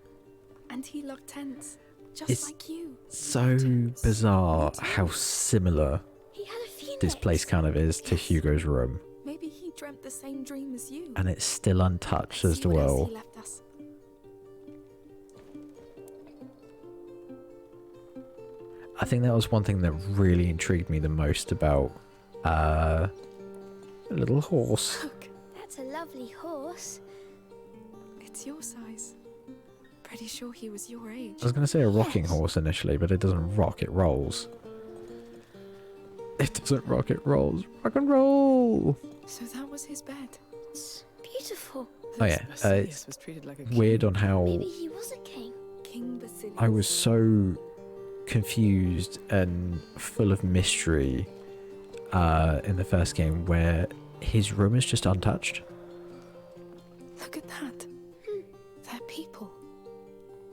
And he locked tents, just It's like you. so bizarre how similar He had a phoenix. this place kind of is to Hugo's room. Maybe he dreamt the same dream as you. And it's still untouched as See what else well. he left us. I think that was one thing that really intrigued me the most about a little horse. Look, That's a lovely horse. it's your size. Pretty sure he was your age. I was going to say a rocking Yes. horse initially, but it doesn't rock, it rolls. It doesn't rock, it rolls. Rock and roll! So that was his bed. It's beautiful. Oh yeah, Basilius it's was treated like a king. weird on how Maybe he was a king. King Basilius. I was so confused and full of mystery in the first game where his room is just untouched. Look at that. They're people.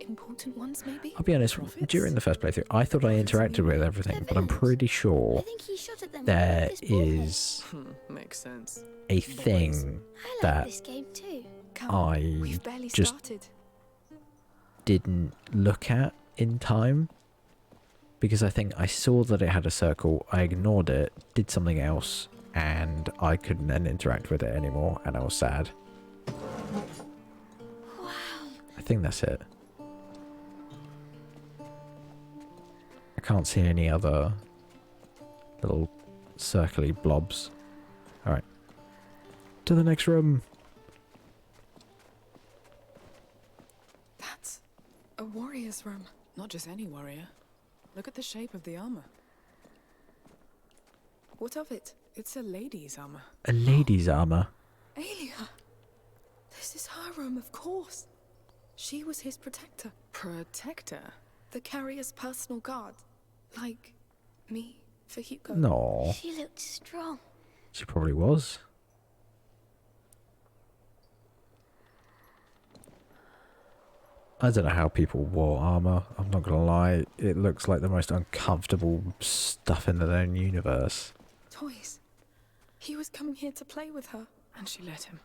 Important ones, maybe? I'll be honest, during the first playthrough, I thought I interacted with everything, but I'm pretty I sure think he shot at them. there with his ball. is Makes sense. a thing I like that this game too. Come, I we've barely just started. didn't look at in time, because I think I saw that it had a circle, I ignored it, did something else, and I couldn't then interact with it anymore, and I was sad. Wow. I think that's it. I can't see any other little circly blobs. Alright. To the next room. That's a warrior's room. Not just any warrior. Look at the shape of the armor. What of it? It's a lady's armor. A lady's armor. Aelia. This is her room, of course. She was his protector. Protector? The carrier's personal guard. Like me for Hugo. No. She looked strong. She probably was. I don't know how people wore armor. I'm not gonna lie. It looks like the most uncomfortable stuff in the known universe. Toys. He was coming here to play with her. And she let him.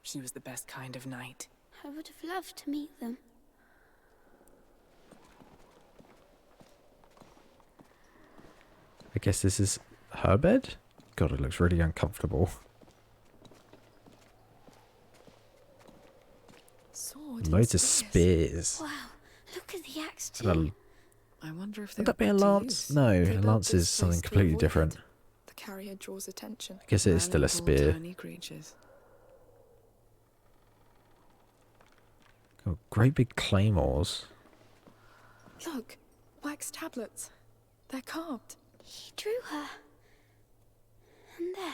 She was the best kind of knight. I would have loved to meet them. I guess this is her bed? God, it looks really uncomfortable. Sword. Loads and of spears. Wow. Look at the axe And too. I wonder if they would that be a were put to lance? use. No, They a built lance this is something place to completely avoid different. it. The carrier draws attention. I guess it is still a Valuable, spear. tiny creatures. Oh, great big claymores. Look, wax tablets. They're carved. He drew her. And there.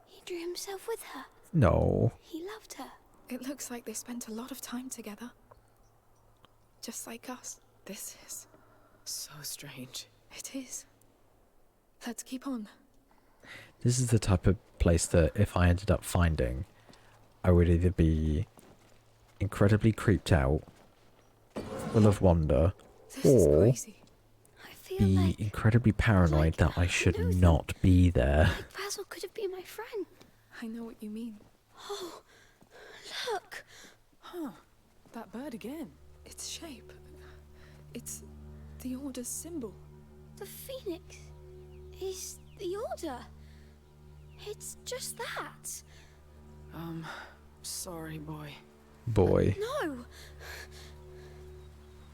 He drew himself with her. No. He loved her. It looks like they spent a lot of time together. Just like us. This is so strange. It is. Let's keep on. This is the type of place that if I ended up finding, I would either be incredibly creeped out, full of wonder, This is or crazy. I feel be like incredibly paranoid that I should know them. not be there. Basil could have been my friend. I know what you mean. Oh, look. Huh. That bird again. Its shape. It's the Order's symbol. The phoenix is the order. It's just that. Sorry, boy. Boy. No.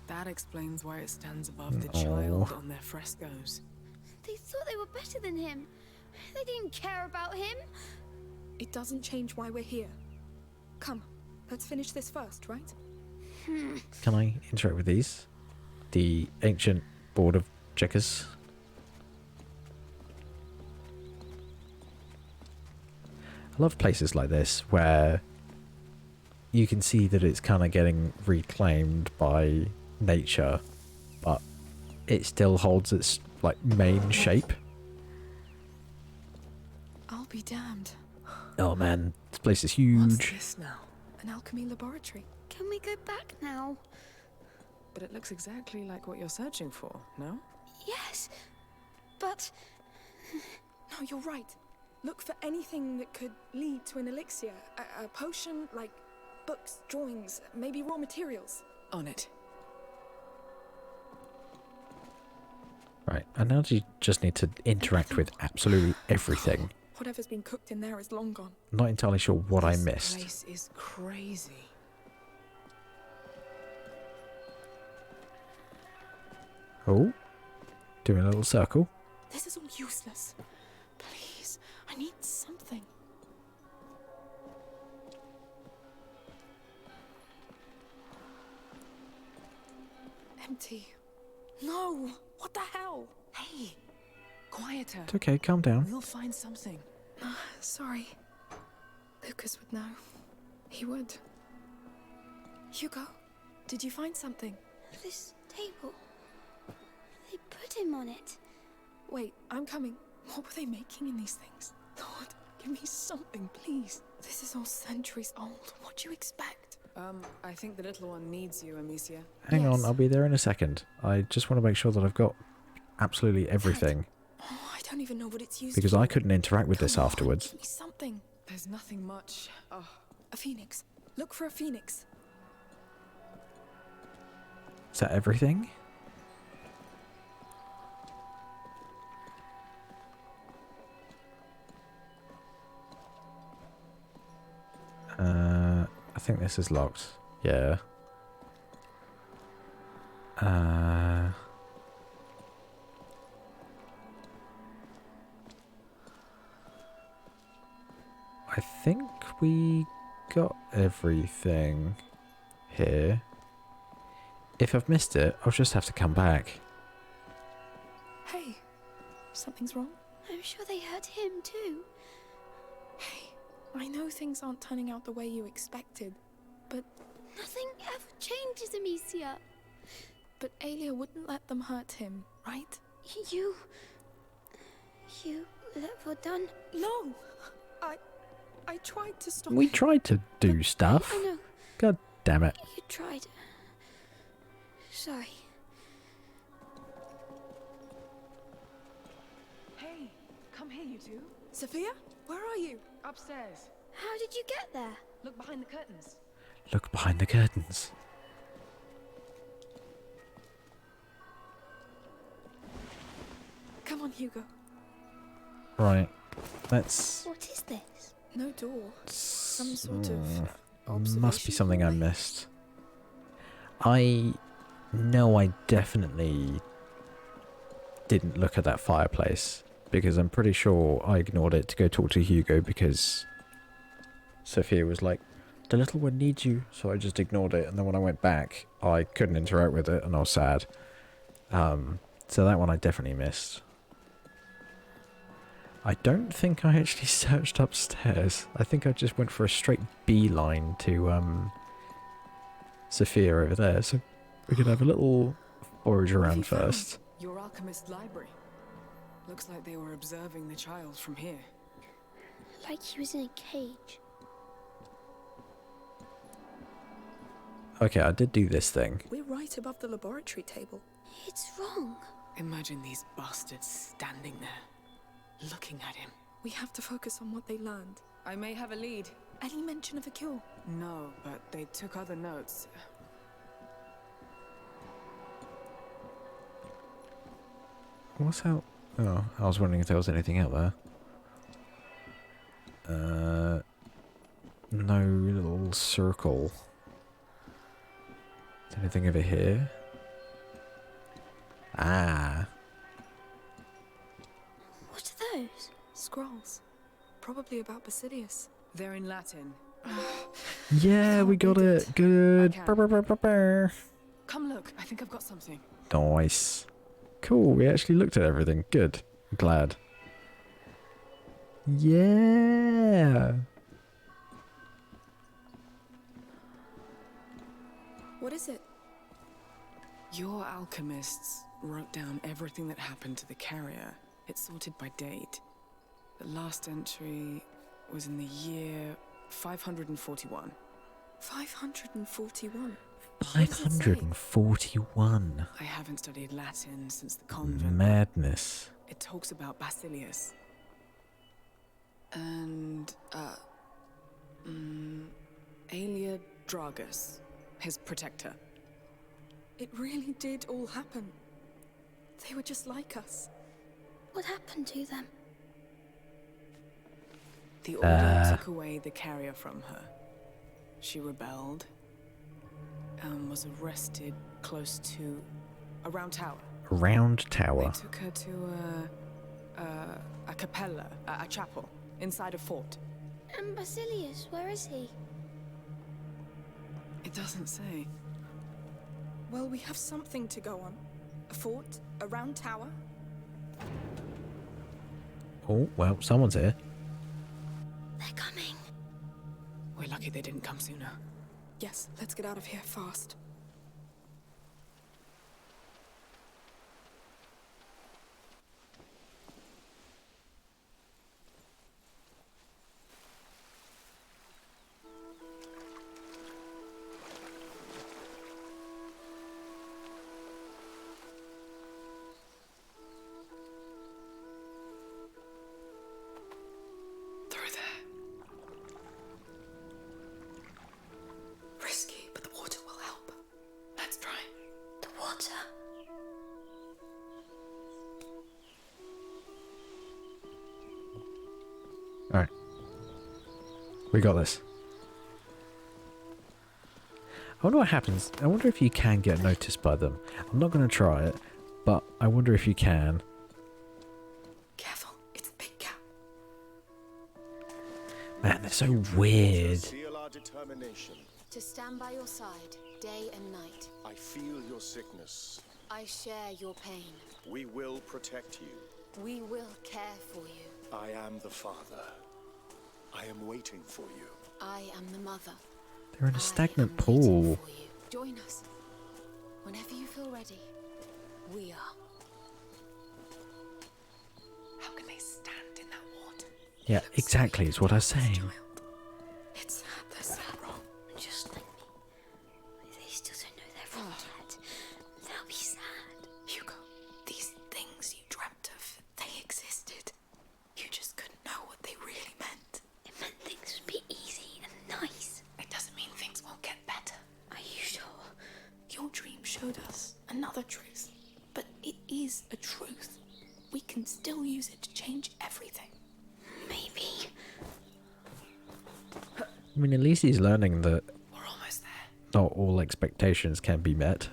That explains why it stands above the Oh. child on their frescoes. They thought they were better than him. They didn't care about him. It doesn't change why we're here. Come, let's finish this first, right? Can I interact with these? The ancient board of checkers. I love places like this where you can see that it's kind of getting reclaimed by nature, but it still holds its like main shape. I'll be damned. Oh man, this place is What's huge. this now? An alchemy laboratory. Can we go back now? But it looks exactly like what you're searching for, no? Yes, but No, you're right. Look for anything that could lead to an elixir. A potion, like books, drawings, maybe raw materials. On it. Right, and now you just need to interact with absolutely everything. Whatever's been cooked in there is long gone. Not entirely sure what I This missed. place is crazy. Oh, doing a little circle. This is all useless. Please, I need something. Empty. No! What the hell? Hey, quieter. It's okay, calm down. We'll find something. Sorry. Lucas would know. He would. Hugo, did you find something? this table. They put him on it. Wait, I'm coming. What were they making in these things? Lord, give me something, please. This is all centuries old. What do you expect? I think the little one needs you, Amicia. Hang on, Yes. I'll be there in a second. I just want to make sure that I've got absolutely everything, Oh, I don't even know what it's used because for. I couldn't interact with this Come on, afterwards. Give me something. There's nothing much. Oh, A phoenix. Look for a phoenix. Is that everything? I think this is locked. Yeah. I think we got everything here. If I've missed it, I'll just have to come back. Hey, something's wrong? I'm sure they hurt him too. Hey, I know things aren't turning out the way you expected, but Nothing ever changes, Amicia. Aelia wouldn't let them hurt him, right? You let Vodan. No! I tried to stop We him. tried to do stuff. I know, God damn it. you tried. Sorry. hey, come here, you two. Sophia, where are you? Upstairs. How did you get there? Look behind the curtains. Look behind the curtains. Come on, Hugo. Right. Let's... What is this? No door. Some sort of Must be observation something I hallway. missed. I know I definitely didn't look at that fireplace, because I'm pretty sure I ignored it to go talk to Hugo because Sophia was like, the little one needs you, so I just ignored it, and then when I went back I couldn't interact with it and I was sad. So that one I definitely missed. I don't think I actually searched upstairs. I think I just went for a straight beeline to Sophia over there, so we could have a little forage What have around you found? first. Your alchemist library. Looks like they were observing the child from here. Like he was in a cage. Okay, I did do this thing. We're right above the laboratory table. It's wrong. Imagine these bastards standing there, looking at him. We have to focus on what they learned. I may have a lead. Any mention of a cure? No, but they took other notes. What's out? Oh, I was wondering if there was anything out there. No little circle. Is anything over here? Ah, What are those? Scrolls. Probably about Basilius. They're in Latin. Yeah, we got it. Good. I can. Brr, brr, brr, brr, brr. Come look, I think I've got something. Nice. Cool, we actually looked at everything. Good. I'm glad. Yeah. What is it? Your alchemists wrote down everything that happened to the carrier. It's sorted by date. The last entry was in the year 541. 541? 541. I haven't studied Latin since the convent. Madness. It talks about Basilius. And, Aelia Dragus, his protector. It really did all happen. They were just like us. What happened to them? The Order took away the carrier from her. She rebelled and was arrested close to a round tower. A round tower. They took her to a capella, a chapel, inside a fort. And Basilius, where is he? It doesn't say. Well, we have something to go on. A fort, a round tower. Oh, well, someone's here. They're coming. We're lucky they didn't come sooner. Yes, let's get out of here fast. Risky, but the water will help. Let's try. The water. Alright. We got this. I wonder what happens. I wonder if you can get noticed by them. I'm not going to try it, but I wonder if you can. Careful, it's a big cat. Man, they're so weird. Seal our determination. To stand by your side, day and night. I feel your sickness. I share your pain. We will protect you. We will care for you. I am the father. I am waiting for you. I am the mother. They're in a I stagnant am pool. waiting for you. Join us. Whenever you feel ready, we are. How can they stand in that water? Yeah, exactly. It's what I was saying. It's sad, they're so wrong. Just like me. They still don't know they're wrong yet. They'll be sad. Hugo, these things you dreamt of, they existed. You just couldn't know what they really meant. It meant things would be easy and nice. It doesn't mean things won't get better. Are you sure? Your dream showed us another truth. But it is a truth. We can still use it to change everything. Maybe. I mean, at least he's learning that We're almost there. not all expectations can be met.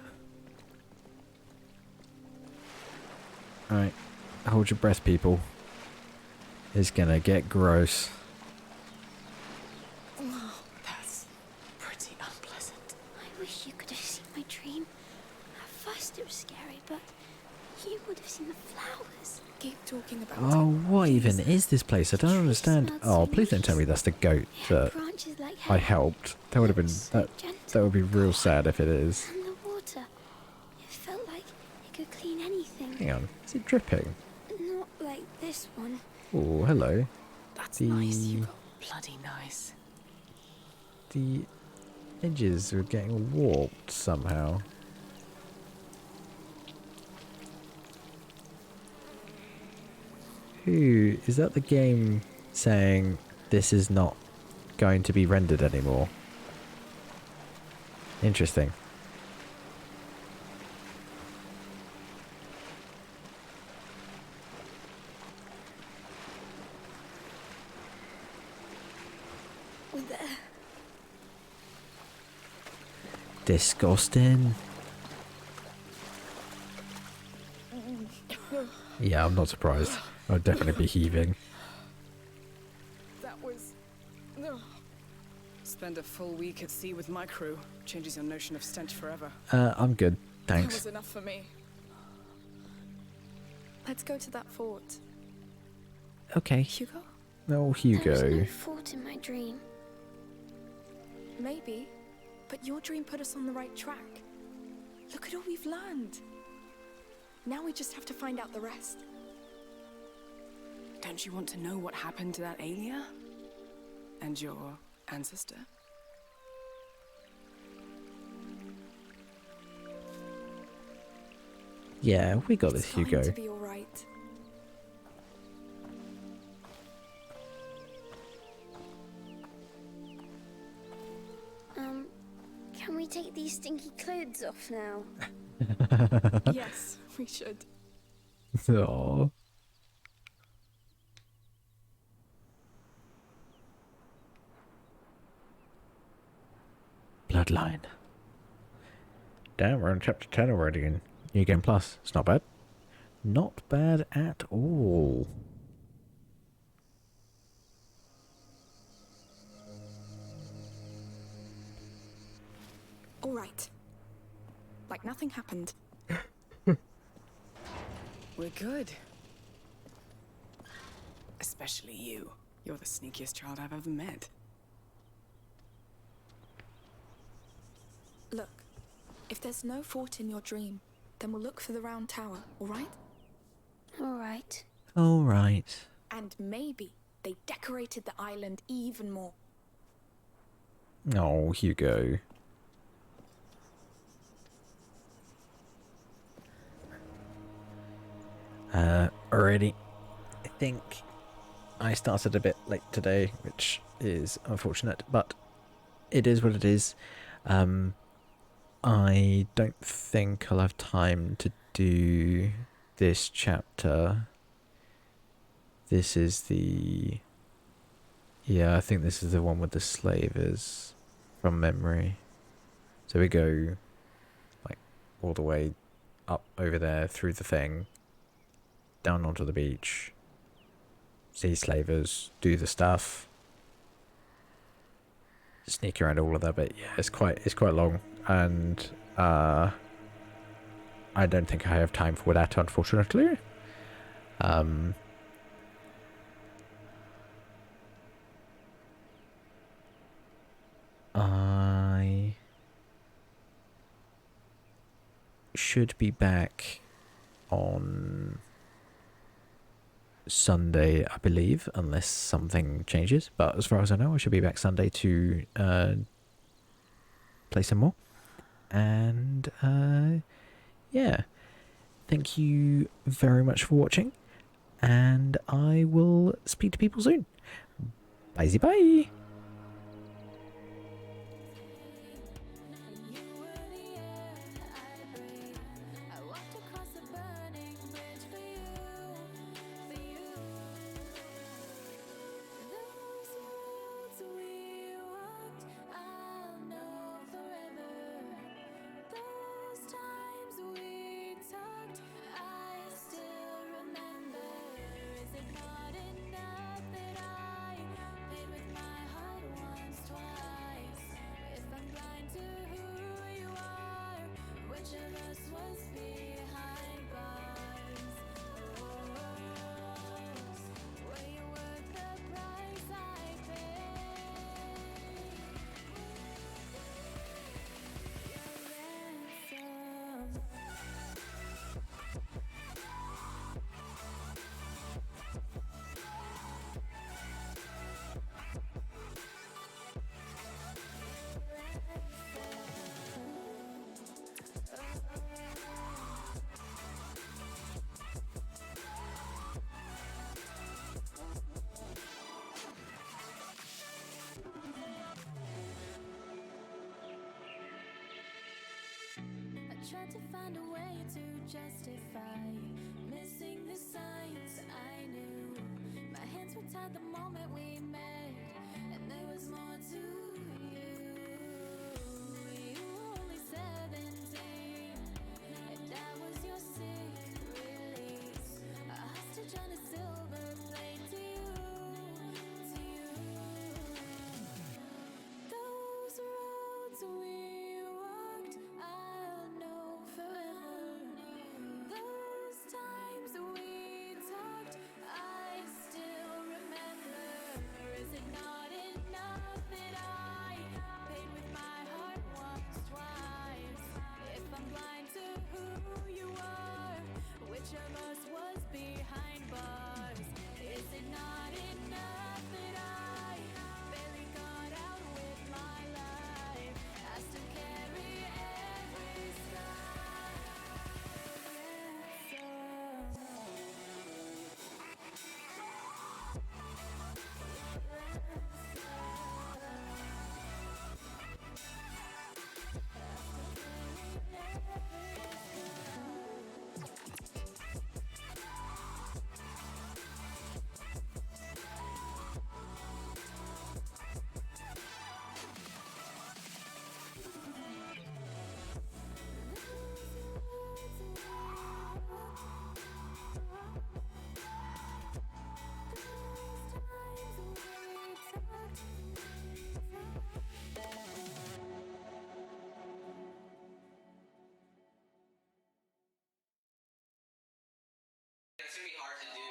Alright, hold your breath, people. It's gonna get gross. Oh, that's pretty unpleasant. I wish you could have seen my dream. At first it was scary, but you would have seen the flowers. Keep talking about Oh, it. what even is this place? I don't understand. Oh, please don't tell me that's the goat It had that branches like I hair. helped. That would have been So that. gentle. That would be real sad if it is. And the water. It felt like it could clean anything. Hang on, is it dripping? Not like this one. Oh, hello. That's The nice, Hugo. Bloody nice. the edges are getting warped somehow. Who is that? The game saying this is not going to be rendered anymore? Interesting. There. Disgusting. Yeah, I'm not surprised. I'd definitely be heaving. Spend a full week at sea with my crew. Changes your notion of stench forever. I'm good, That thanks. was enough for me. Let's go to that fort. Okay. Hugo? No, There was Hugo. no fort in my dream. Maybe, but your dream put us on the right track. Look at all we've learned. Now we just have to find out the rest. Don't you want to know what happened to that Aelia? And your ancestor? Yeah, we got this, It's going Hugo. to be all right. Can we take these stinky clothes off now? Yes, we should. Aww. Bloodline. Damn, we're on chapter 10 already in New Game Plus. It's not bad. Not bad at all. All right. Like nothing happened. We're good. Especially you. You're the sneakiest child I've ever met. Look, if there's no fort in your dream, then we'll look for the round tower, all right? All right. All right. And maybe they decorated the island even more. Oh, Hugo. Already. I think I started a bit late today, which is unfortunate, but it is what it is. I don't think I'll have time to do this chapter. This is the... Yeah, I think this is the one with the slavers from memory. So we go like all the way up over there through the thing, down onto the beach, see slavers, do the stuff, sneak around all of that bit. Yeah, it's quite long, and I don't think I have time for that, unfortunately. I should be back on Sunday, I believe, unless something changes. But as far as I know, I should be back Sunday to play some more. And yeah, thank you very much for watching, and I will speak to people soon. Bye bye. Tried to find a way to justify missing the signs I knew. My hands were tied the moment we met, and there was more to you. You were only 17, and I was your sick release, a hostage on a silver plate to you, to you. It's gonna be hard to do.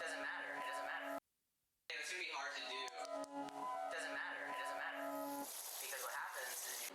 Doesn't matter. It doesn't matter. It's gonna be hard to do. Doesn't matter. It doesn't matter. Because what happens is